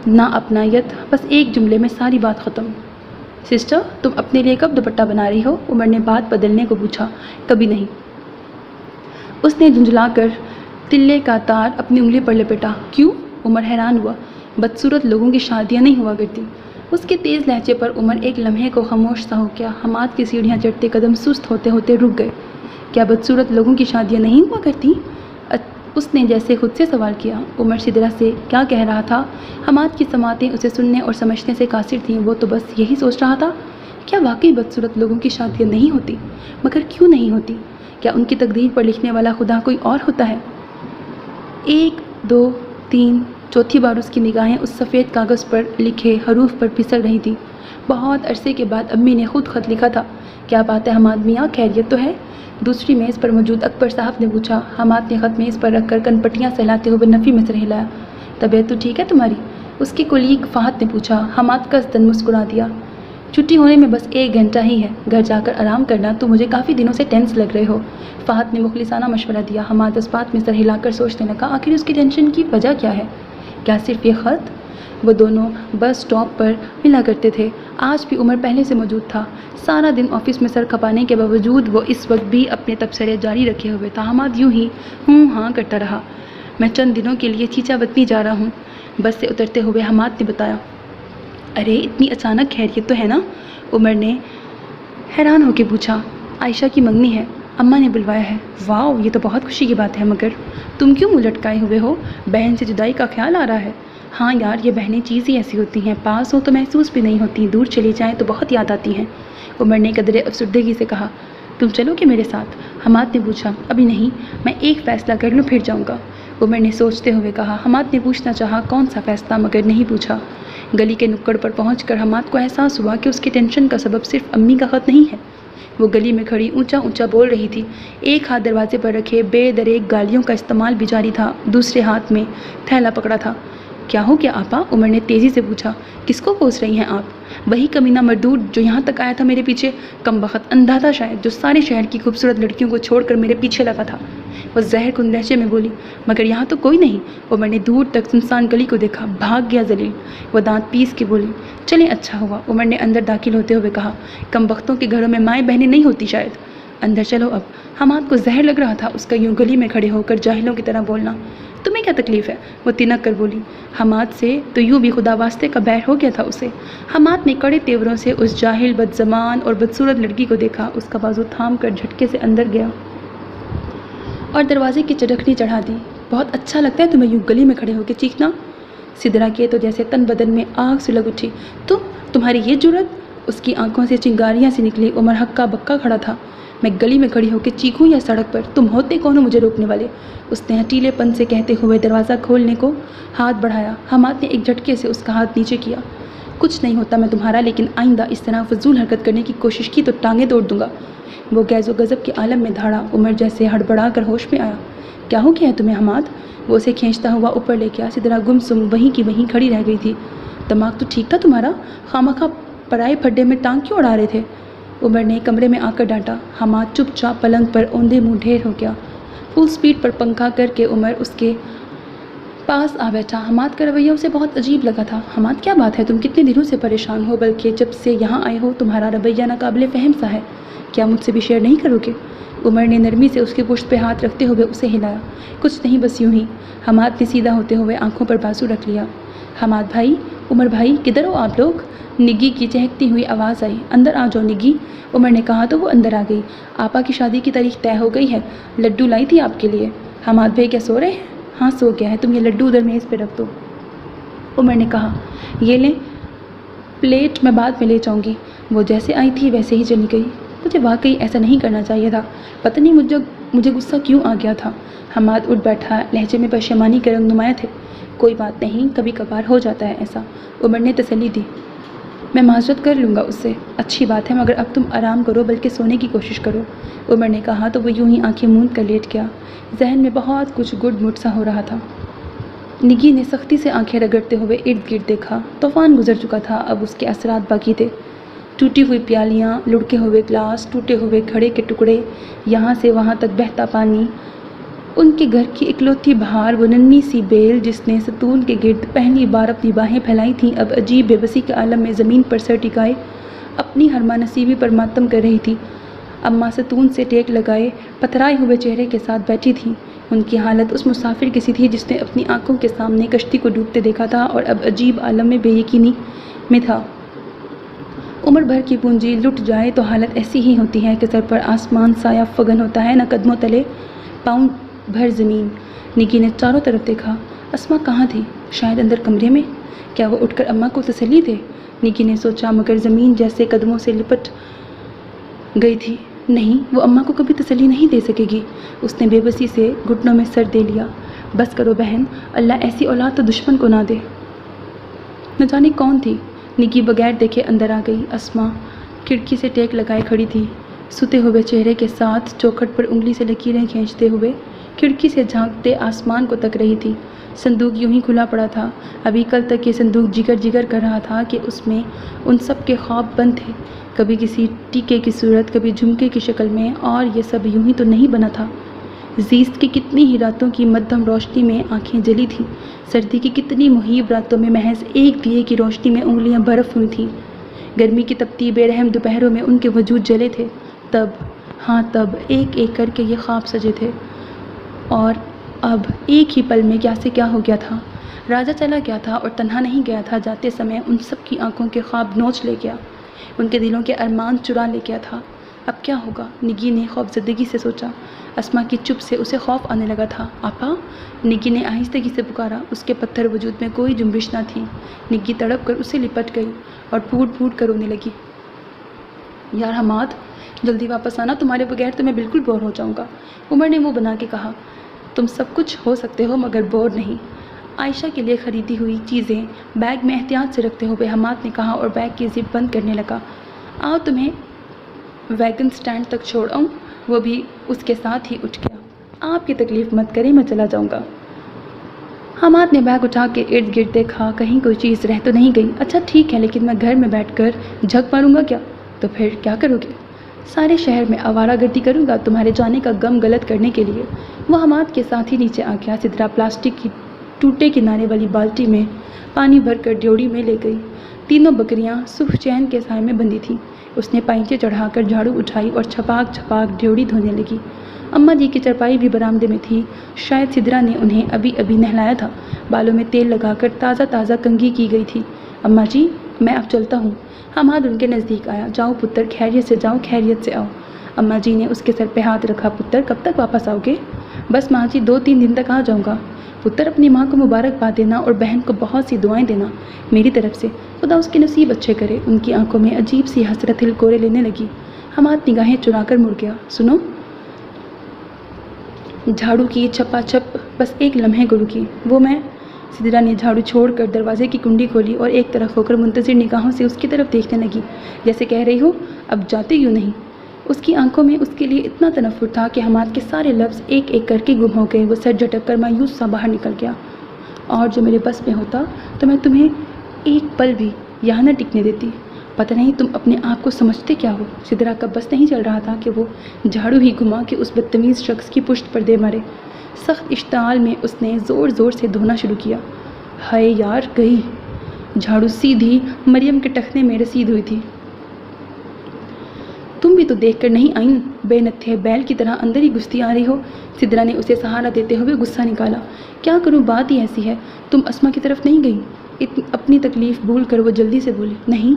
نہ اپنائیت، بس ایک جملے میں ساری بات ختم۔ سسٹر، تم اپنے لیے کب دوپٹہ بنا رہی ہو؟ عمر نے بات بدلنے کو پوچھا۔ کبھی نہیں۔ اس نے جھنجھلا کر تلے کا تار اپنی انگلی پر لپیٹا۔ کیوں؟ عمر حیران ہوا۔ بدصورت لوگوں کی شادیاں نہیں ہوا کرتی۔ اس کے تیز لہجے پر عمر ایک لمحے کو خاموش سا ہو گیا۔ حماد کی سیڑھیاں چڑھتے قدم سست ہوتے ہوتے رک گئے۔ کیا بدصورت لوگوں کی شادیاں نہیں ہوا کرتی؟ اس نے جیسے خود سے سوال کیا۔ عمر سدرا سے کیا کہہ رہا تھا؟ حماد کی سماعتیں اسے سننے اور سمجھنے سے قاصر تھیں۔ وہ تو بس یہی سوچ رہا تھا، کیا واقعی بدصورت لوگوں کی شادیاں نہیں ہوتی؟ مگر کیوں نہیں ہوتی؟ کیا ان کی تقدیر پر لکھنے والا خدا کوئی اور ہوتا ہے؟ 1 2 3 چوتھی بار اس کی نگاہیں اس سفید کاغذ پر لکھے حروف پر پھسل رہی تھیں۔ بہت عرصے کے بعد امی نے خود خط لکھا تھا۔ کیا بات ہے حماد میاں، خیریت تو ہے؟ دوسری میز پر موجود اکبر صاحب نے پوچھا۔ حماد نے خط میز پر رکھ کر کن پٹیاں سہلاتے ہوئے نفی میں سر ہلایا۔ طبیعت تو ٹھیک ہے تمہاری؟ اس کی کولیگ فہد نے پوچھا۔ حماد قصدن مسکرا دیا۔ چھٹی ہونے میں بس 1 گھنٹہ ہی ہے، گھر جا کر آرام کرنا، تو مجھے کافی دنوں سے ٹینس لگ رہے ہو۔ فہد نے مخلصانہ مشورہ دیا۔ حماد اس بات میں سر ہلا کر سوچنے لگا، آخر اس کی ٹینشن کی وجہ کیا ہے؟ کیا صرف یہ خط؟ وہ دونوں بس اسٹاپ پر ملا کرتے تھے۔ آج بھی عمر پہلے سے موجود تھا۔ سارا دن آفس میں سر کھپانے کے باوجود وہ اس وقت بھی اپنے تبصرے جاری رکھے ہوئے تھا۔ حماد یوں ہی ہوں ہاں کرتا رہا۔ میں چند دنوں کے لیے چیچا وطنی جا رہا ہوں، بس سے اترتے ہوئے حماد نے بتایا۔ ارے اتنی اچانک خیریت تو ہے نا؟ عمر نے حیران ہو کے پوچھا۔ عائشہ کی منگنی ہے، اماں نے بلوایا ہے۔ واؤ، یہ تو بہت خوشی کی بات ہے، مگر تم کیوں منہ لٹکائے ہوئے ہو؟ بہن سے جدائی کا خیال آ رہا ہے؟ ہاں یار، یہ بہنیں چیز ہی ایسی ہوتی ہیں، پاس ہو تو محسوس بھی نہیں ہوتی، دور چلی جائیں تو بہت یاد آتی ہیں۔ عمر نے قدرے افسردگی سے کہا۔ تم چلو گے میرے ساتھ؟ حماد نے پوچھا۔ ابھی نہیں، میں ایک فیصلہ کر لوں پھر جاؤں گا، عمر نے سوچتے ہوئے کہا۔ حماد نے پوچھنا چاہا کون سا فیصلہ، مگر نہیں پوچھا۔ گلی کے نکڑ پر پہنچ کر حماد کو احساس ہوا کہ اس کی ٹینشن کا سبب صرف امی کا خط نہیں ہے۔ وہ گلی میں کھڑی اونچا اونچا بول رہی تھی، ایک ہاتھ دروازے پر رکھے بے دریغ گالیوں کا استعمال بھی جاری تھا، دوسرے ہاتھ میں تھیلا پکڑا تھا۔ کیا ہو گیا آپا؟ عمر نے تیزی سے پوچھا۔ کس کو کوس رہی ہیں آپ؟ وہی کمینہ مردود جو یہاں تک آیا تھا میرے پیچھے، کم بخت اندھا تھا شاید، جو سارے شہر کی خوبصورت لڑکیوں کو چھوڑ کر میرے پیچھے لگا تھا، وہ زہر کن لہجے میں بولی۔ مگر یہاں تو کوئی نہیں۔ عمر نے دور تک سنسان گلی کو دیکھا۔ بھاگ گیا ذلیل، وہ دانت پیس کے بولی۔ چلیں اچھا ہوا، عمر نے اندر داخل ہوتے ہوئے کہا۔ کم بختوں کے گھروں میں مائیں بہنیں نہیں ہوتی شاید۔ اندر چلو اب۔ حماد کو زہر لگ رہا تھا اس کا یوں گلی میں کھڑے ہو کر جاہلوں کی طرح بولنا۔ تمہیں کیا تکلیف ہے؟ وہ تنک کر بولی۔ حماد سے تو یوں بھی خدا واسطے کا بیر ہو گیا تھا اسے۔ حماد نے کڑے تیوروں سے اس جاہل، بد زبان اور بدصورت لڑکی کو دیکھا، اس کا بازو تھام کر جھٹکے سے اندر گیا اور دروازے کی چٹکنی چڑھا دی۔ بہت اچھا لگتا ہے تمہیں یوں گلی میں کھڑے ہو کے چیخنا؟ سدرا کے تو جیسے تن بدن میں آگ سلگ اٹھی۔ تمہاری یہ جرأت؟ اس کی آنکھوں سے چنگاریاں سی نکلی۔ عمر ہکا بکا کھڑا تھا۔ میں گلی میں کھڑی ہو کے چیخوں یا سڑک پر؟ تم ہوتے کون ہو مجھے روکنے والے؟ اس نے ہٹیلے پن سے کہتے ہوئے دروازہ کھولنے کو ہاتھ بڑھایا۔ حماد نے ایک جھٹکے سے اس کا ہاتھ نیچے کیا۔ کچھ نہیں ہوتا میں تمہارا، لیکن آئندہ اس طرح فضول حرکت کرنے کی کوشش کی تو ٹانگیں توڑ دوں گا۔ وہ غیظ و غضب کے عالم میں دھاڑا۔ عمر جیسے ہڑبڑا کر ہوش میں آیا۔ کیا ہو گیا ہے تمہیں حماد؟ وہ اسے کھینچتا ہوا اوپر لے گیا۔ سدرا گم سم وہیں کی وہیں کھڑی رہ گئی تھی۔ دماغ تو ٹھیک تھا تمہارا؟ خامخواہ پرائے پھڈے میں ٹانگ کیوں اڑا رہے تھے؟ عمر نے کمرے میں آ کر ڈانٹا۔ حماد چپ چاپ پلنگ پر اوندھے منہ ڈھیر ہو گیا۔ فل سپیڈ پر پنکھا کر کے عمر اس کے پاس آ بیٹھا۔ حماد کا رویہ اسے بہت عجیب لگا تھا۔ حماد کیا بات ہے، تم کتنے دنوں سے پریشان ہو، بلکہ جب سے یہاں آئے ہو تمہارا رویہ ناقابل فہم سا ہے، کیا مجھ سے بھی شیئر نہیں کرو گے؟ عمر نے نرمی سے اس کے پشت پہ ہاتھ رکھتے ہوئے اسے ہلایا۔ کچھ نہیں، بس یوں ہی۔ حماد نے سیدھا ہوتے ہوئے آنکھوں پر بازو رکھ لیا۔ حماد بھائی، عمر بھائی، کدھر ہو آپ لوگ؟ نگی کی چہکتی ہوئی آواز آئی۔ اندر آ جاؤ نگی، عمر نے کہا تو وہ اندر آ گئی۔ آپا کی شادی کی تاریخ طے ہو گئی ہے، لڈو لائی تھی آپ کے لیے۔ حماد بھائی کیا سو رہے ہیں؟ ہاں سو گیا ہے، تم یہ لڈو ادھر میز پہ رکھ دو، عمر نے کہا۔ یہ لیں پلیٹ، میں بعد میں لے جاؤں گی۔ وہ جیسے آئی تھی ویسے ہی چلی گئی۔ مجھے واقعی ایسا نہیں کرنا چاہیے تھا، پتہ نہیں مجھے غصہ کیوں آ گیا تھا۔ حماد اٹھ بیٹھا، لہجے میں پشیمانی کے رنگ نمایاں تھے۔ کوئی بات نہیں، کبھی کبھار ہو جاتا ہے ایسا، عمر نے تسلی دی۔ میں معذرت کر لوں گا اس سے۔ اچھی بات ہے، مگر اب تم آرام کرو، بلکہ سونے کی کوشش کرو، عمر نے کہا تو وہ یوں ہی آنکھیں موند کر لیٹ گیا۔ ذہن میں بہت کچھ گڈ مڈ سا ہو رہا تھا۔ نگی نے سختی سے آنکھیں رگڑتے ہوئے ارد گرد دیکھا۔ طوفان گزر چکا تھا، اب اس کے اثرات باقی تھے۔ ٹوٹی ہوئی پیالیاں، لڑکے ہوئے گلاس، ٹوٹے ہوئے گھڑے کے ٹکڑے، یہاں سے وہاں تک بہتا پانی۔ ان کے گھر کی اکلوتی بہار، وہ ننھی سی بیل جس نے ستون کے گرد پہلی بار اپنی باہیں پھیلائی تھیں، اب عجیب بے بسی کے عالم میں زمین پر سر ٹکائے اپنی ہرما نصیبی پر ماتم کر رہی تھی۔ اماں ستون سے ٹیک لگائے پتھرائے ہوئے چہرے کے ساتھ بیٹھی تھیں۔ ان کی حالت اس مسافر کی سی تھی جس نے اپنی آنکھوں کے سامنے کشتی کو ڈوبتے دیکھا تھا اور اب عجیب عالم میں بے یقینی میں تھا۔ عمر بھر کی پونجی لٹ جائے تو حالت ایسی ہی ہوتی ہے کہ سر پر آسمان سایہ فگن ہوتا ہے، نہ قدموں تلے پاؤں بھر زمین۔ نگی نے چاروں طرف دیکھا۔ اسما کہاں تھی؟ شاید اندر کمرے میں۔ کیا وہ اٹھ کر اماں کو تسلی دے؟ نگی نے سوچا، مگر زمین جیسے قدموں سے لپٹ گئی تھی۔ نہیں، وہ اماں کو کبھی تسلی نہیں دے سکے گی۔ اس نے بے بسی سے گھٹنوں میں سر دے لیا۔ بس کرو بہن، اللہ ایسی اولاد تو دشمن کو نہ دے۔ نہ جانے کون تھی، نگی بغیر دیکھے اندر آ گئی۔ اسما کھڑکی سے ٹیک لگائے کھڑی تھی، سوتے ہوئے چہرے کے ساتھ چوکھٹ پر انگلی سے لکیریں کھینچتے ہوئے کھڑکی سے جھانکتے آسمان کو تک رہی تھی۔ صندوق یوں ہی کھلا پڑا تھا۔ ابھی کل تک یہ صندوق جگر جگر کر رہا تھا کہ اس میں ان سب کے خواب بند تھے، کبھی کسی ٹیکے کی صورت، کبھی جھمکے کی شکل میں، اور یہ سب یوں ہی تو نہیں بنا تھا۔ زیست کی کتنی ہی راتوں کی مدھم روشنی میں آنکھیں جلی تھیں، سردی کی کتنی مہیب راتوں میں محض ایک دیے کی روشنی میں انگلیاں برف ہوئی تھیں، گرمی کی تپتی بے رحم دوپہروں میں ان کے وجود جلے تھے۔ تب، ہاں تب، ایک ایک کر کے یہ خواب سجے تھے، اور اب ایک ہی پل میں کیا سے کیا ہو گیا تھا۔ راجہ چلا گیا تھا اور تنہا نہیں گیا تھا، جاتے سمے ان سب کی آنکھوں کے خواب نوچ لے گیا، ان کے دلوں کے ارمان چرا لے گیا تھا۔ اب کیا ہوگا؟ نگی نے خوفزدگی سے سوچا۔ اسما کی چپ سے اسے خوف آنے لگا تھا۔ آپا، نگی نے آہستگی سے پکارا۔ اس کے پتھر وجود میں کوئی جنبش نہ تھی۔ نگی تڑپ کر اسے لپٹ گئی اور پھوٹ پھوٹ کر رونے لگی۔ یار حماد، جلدی واپس آنا، تمہارے بغیر تو میں بالکل بور ہو جاؤں گا، عمر نے منہ بنا کے کہا۔ تم سب کچھ ہو سکتے ہو مگر بور نہیں۔ عائشہ کے لیے خریدی ہوئی چیزیں بیگ میں احتیاط سے رکھتے ہوئے حماد نے کہا اور بیگ کی زپ بند کرنے لگا۔ آؤ تمہیں ویگن سٹینڈ تک چھوڑ آؤں؟ وہ بھی اس کے ساتھ ہی اٹھ گیا۔ آپ کی تکلیف مت کریں، میں چلا جاؤں گا۔ حماد نے بیگ اٹھا کے ارد گرد دیکھا، کہیں کوئی چیز رہ تو نہیں گئی۔ اچھا ٹھیک ہے، لیکن میں گھر میں بیٹھ کر جھک ماروں گا کیا؟ تو پھر کیا کرو گے؟ سارے شہر میں آوارہ گردی کروں گا تمہارے جانے کا غم غلط کرنے کے لیے۔ وہ حماد کے ساتھ ہی نیچے آ گیا۔ سدرا پلاسٹک کی ٹوٹے کنارے والی بالٹی میں پانی بھر کر ڈیوڑی میں لے گئی۔ تینوں بکریاں صبح چین کے سائے میں بندھی تھیں۔ اس نے پائنچے چڑھا کر جھاڑو اٹھائی اور چھپاک چھپاک ڈیوڑی دھونے لگی۔ اماں جی کی چرپائی بھی برآمدے میں تھی، شاید سدرا نے انہیں ابھی ابھی نہلایا تھا۔ بالوں میں تیل لگا کر تازہ تازہ کنگھی کی گئی تھی۔ اماں جی، میں اب چلتا ہوں۔ حماد ان کے نزدیک آیا۔ جاؤ پتر، خیریت سے جاؤ، خیریت سے آؤ۔ اماں جی نے اس کے سر پہ ہاتھ رکھا۔ پتر، کب تک واپس آؤ گے؟ بس ماں جی، 2-3 دن تک آ جاؤں گا۔ پتر، اپنی ماں کو مبارکباد دینا اور بہن کو بہت سی دعائیں دینا میری طرف سے، خدا اس کے نصیب اچھے کرے۔ ان کی آنکھوں میں عجیب سی حسرت ہلکورے لینے لگی۔ حماد نگاہیں چرا کر مڑ گیا۔ سنو، جھاڑو کی چھپا چھپ بس ایک لمحے گرو کی، وہ میں۔ سدرا نے جھاڑو چھوڑ کر دروازے کی کنڈی کھولی اور ایک طرف ہو کر منتظر نگاہوں سے اس کی طرف دیکھنے لگی، جیسے کہہ رہی ہو اب جاتے کیوں نہیں۔ اس کی آنکھوں میں اس کے لیے اتنا تنفر تھا کہ حماد کے سارے لفظ ایک ایک کر کے گم ہو گئے۔ وہ سر جھٹک کر مایوس سا باہر نکل گیا۔ اور جو میرے بس میں ہوتا تو میں تمہیں ایک پل بھی یہاں نہ ٹکنے دیتی۔ پتہ نہیں تم اپنے آپ کو سمجھتے کیا ہو؟ سدرا کا بس نہیں چل رہا تھا کہ وہ جھاڑو ہی گھما کے اس بدتمیز شخص کی پشت پر دے مارے۔ سخت اشتعال میں اس نے زور زور سے دھونا شروع کیا۔ ہائے یار گئی! جھاڑو سیدھی مریم کے ٹخنے میں رسید ہوئی تھی۔ تم بھی تو دیکھ کر نہیں آئیں، بے نتھے بیل کی طرح اندر ہی گھستی آ رہی ہو۔ سدرا نے اسے سہارا دیتے ہوئے غصہ نکالا۔ کیا کروں، بات ہی ایسی ہے۔ تم اسما کی طرف نہیں گئی؟ اپنی تکلیف بھول کر وہ جلدی سے بولی۔ نہیں،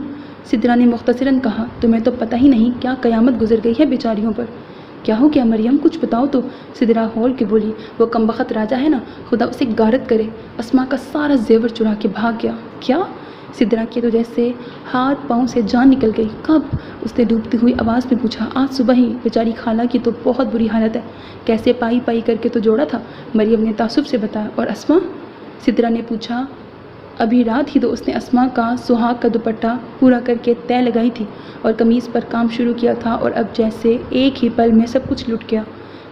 سدرا نے مختصراً کہا، تمہیں تو پتہ ہی نہیں کیا قیامت گزر گئی ہے بیچاریوں پر۔ کیا ہو گیا مریم، کچھ بتاؤ تو، سدرا ہول کے بولی۔ وہ کمبخت راجا ہے نا، خدا اسے غارت کرے، اسما کا سارا زیور چرا کے بھاگ گیا۔ کیا؟ سدرا کے تو جیسے ہاتھ پاؤں سے جان نکل گئی۔ کب؟ اس نے ڈوبتی ہوئی آواز میں پوچھا۔ آج صبح ہی، بیچاری خالہ کی تو بہت بری حالت ہے، کیسے پائی پائی کر کے تو جوڑا تھا، مریم نے تعصب سے بتایا۔ اور اسما؟ سدرا نے پوچھا۔ ابھی رات ہی تو اس نے اسما کا سہاگ کا دوپٹہ پورا کر کے تہ لگائی تھی اور قمیص پر کام شروع کیا تھا، اور اب جیسے ایک ہی پل میں سب کچھ لٹ گیا،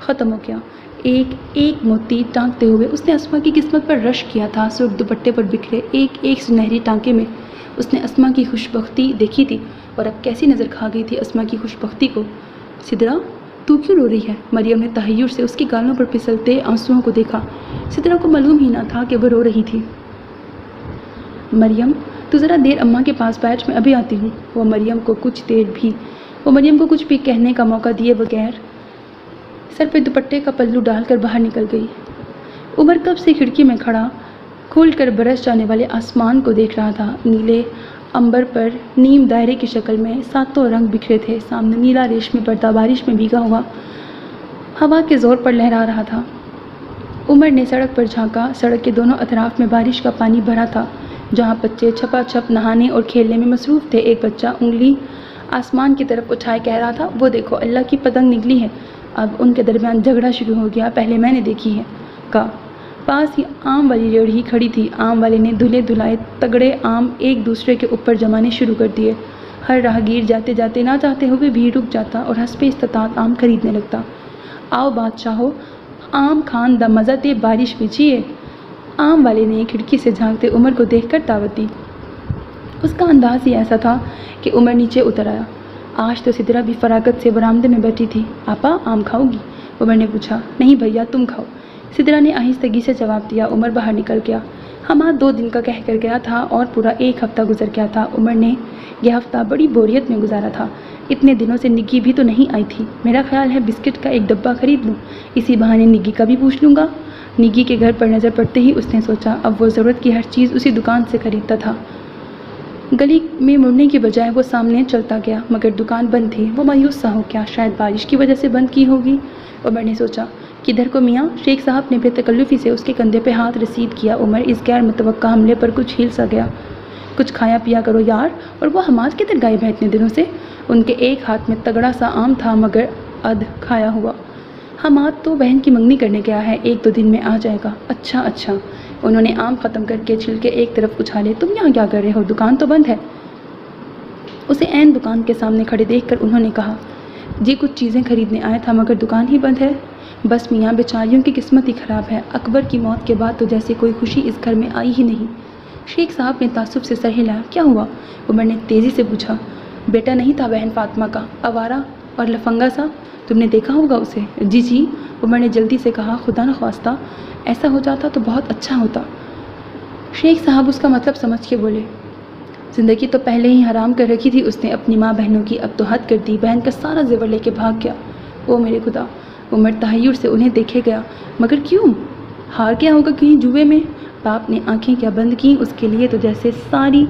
ختم ہو گیا۔ ایک ایک موتی ٹانکتے ہوئے اس نے اسما کی قسمت پر رش کیا تھا۔ سرخ دوپٹے پر بکھرے ایک ایک سنہری ٹانکے میں اس نے اسما کی خوشبختی دیکھی تھی، اور اب کیسی نظر کھا گئی تھی اسما کی خوشبختی کو۔ سدرا، تو کیوں رو رہی ہے؟ مریم نے تحیر سے اس کی گالوں پر پھسلتے آنسوؤں کو دیکھا۔ سدرا کو معلوم ہی نہ تھا کہ وہ رو رہی تھی۔ مریم، تو ذرا دیر اماں کے پاس بیٹھ، میں ابھی آتی ہوں۔ وہ مریم کو کچھ بھی کہنے کا موقع دیے بغیر سر پہ دوپٹے کا پلو ڈال کر باہر نکل گئی۔ عمر کب سے کھڑکی میں کھڑا کھول کر برس جانے والے آسمان کو دیکھ رہا تھا۔ نیلے امبر پر نیم دائرے کی شکل میں ساتوں رنگ بکھرے تھے۔ سامنے نیلا ریشمی پردہ بارش میں بھیگا ہوا ہوا کے زور پر لہرا رہا تھا۔ عمر نے سڑک پر جھانکا۔ سڑک کے دونوں اطراف میں بارش کا پانی بھرا تھا، جہاں بچے چھپا چھپ نہانے اور کھیلنے میں مصروف تھے۔ ایک بچہ انگلی آسمان کی طرف اٹھائے کہہ رہا تھا، وہ دیکھو اللہ کی پتنگ نکلی ہے۔ اب ان کے درمیان جھگڑا شروع ہو گیا۔ پہلے میں نے دیکھی ہے، کا پاس ہی آم والی ریڑھی کھڑی تھی۔ آم والے نے دھلے دھلائے تگڑے آم ایک دوسرے کے اوپر جمانے شروع کر دیے۔ ہر راہگیر جاتے جاتے نہ چاہتے ہوئے بھی رک جاتا اور حسب استطاعت آم خریدنے لگتا۔ آؤ بادشاہو، آم کھان دا مزہ تے بارش بچیے، آم والے نے کھڑکی سے جھانکتے عمر کو دیکھ کر دعوت دی۔ اس کا انداز ہی ایسا تھا کہ عمر نیچے اتر آیا۔ آج تو سدرا بھی فراغت سے برآمدے میں بیٹھی تھی۔ آپا، آم کھاؤ گی؟ عمر نے پوچھا۔ نہیں بھیا، تم کھاؤ، سدرا نے آہستگی سے جواب دیا۔ عمر باہر نکل گیا۔ حماد 2 دن کا کہہ کر گیا تھا اور پورا 1 ہفتہ گزر گیا تھا۔ عمر نے یہ ہفتہ بڑی بوریت میں گزارا تھا۔ اتنے دنوں سے نگی بھی تو نہیں آئی تھی۔ میرا خیال ہے بسکٹ کا ایک ڈبہ خرید لوں، اسی بہانے نگی کا بھی پوچھ لوں گا۔ نگی کے گھر پر نظر پڑتے ہی اس نے سوچا، اب وہ ضرورت کی ہر چیز اسی دکان سے خریدتا تھا۔ گلی میں مڑنے کی بجائے وہ سامنے چلتا گیا، مگر دکان بند تھی۔ وہ مایوس سا ہو گیا، شاید بارش کی وجہ سے بند کی ہوگی۔ عمر نے سوچا، کدھر کو میاں؟ شیخ صاحب نے بے تکلفی سے اس کے کندھے پہ ہاتھ رسید کیا۔ عمر اس غیر متوقع حملے پر کچھ ہل سا گیا۔ کچھ کھایا پیا کرو یار۔ اور وہ حماد کدھر غائب ہے اتنے دنوں سے؟ ان کے ایک ہاتھ میں تگڑا سا آم تھا، مگر کھایا ہوا۔ حماد تو بہن کی منگنی کرنے گیا ہے، 1-2 دن میں آ جائے گا۔ اچھا۔ انہوں نے آم ختم کر کے چھلکے ایک طرف اچھالے۔ تم یہاں کیا کر رہے ہو؟ دکان تو بند ہے۔ اسے عین دکان کے سامنے کھڑے دیکھ کر انہوں نے کہا، جی کچھ چیزیں خریدنے آیا تھا، مگر دکان ہی بند ہے۔ بس میاں، بیچاریوں کی قسمت ہی خراب ہے۔ اکبر کی موت کے بعد تو جیسے کوئی خوشی اس گھر میں آئی ہی نہیں۔ شیخ صاحب نے تعصب سے سر ہلایا۔ کیا ہوا؟ عمر نے تیزی سے پوچھا۔ بیٹا نہیں تھا بہن فاطمہ کا، آوارہ اور لفنگا سا، تم نے دیکھا ہوگا اسے۔ جی، عمر نے جلدی سے کہا، خدا نخواستہ ایسا ہو جاتا تو بہت اچھا ہوتا۔ شیخ صاحب اس کا مطلب سمجھ کے بولے، زندگی تو پہلے ہی حرام کر رکھی تھی اس نے اپنی ماں بہنوں کی، اب تو حد کر دی، بہن کا سارا زیور لے کے بھاگ گیا۔ او میرے خدا! عمر تحیر سے انہیں دیکھے گیا۔ مگر کیوں؟ ہار گیا ہوگا کہیں جوئے میں؟ باپ نے آنکھیں کیا بند کیں، اس کے لیے تو جیسے ساری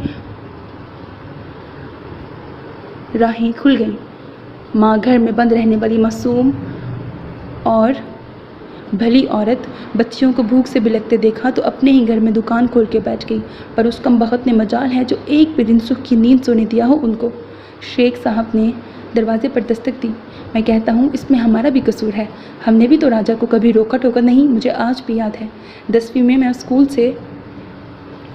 راہیں کھل گئیں۔ ماں گھر میں بند رہنے والی معصوم اور بھلی عورت، بچیوں کو بھوک سے بلکتے دیکھا تو اپنے ہی گھر میں دکان کھول کے بیٹھ گئی، پر اس کمبخت نے مجال ہے جو ایک بھی دن سکھ کی نیند سونے دیا ہو ان کو۔ شیخ صاحب نے دروازے پر دستک دی۔ میں کہتا ہوں اس میں ہمارا بھی قصور ہے، ہم نے بھی تو راجا کو کبھی روکا ٹوکا نہیں۔ مجھے آج بھی یاد ہے 10ویں میں اسکول سے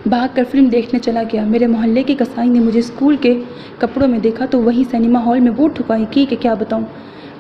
بھاگ کر فلم دیکھنے چلا گیا، میرے محلے کے کسائی نے مجھے اسکول کے کپڑوں میں دیکھا تو وہی سنیما ہال میں وہ ٹھکائی کی کہ کیا بتاؤں۔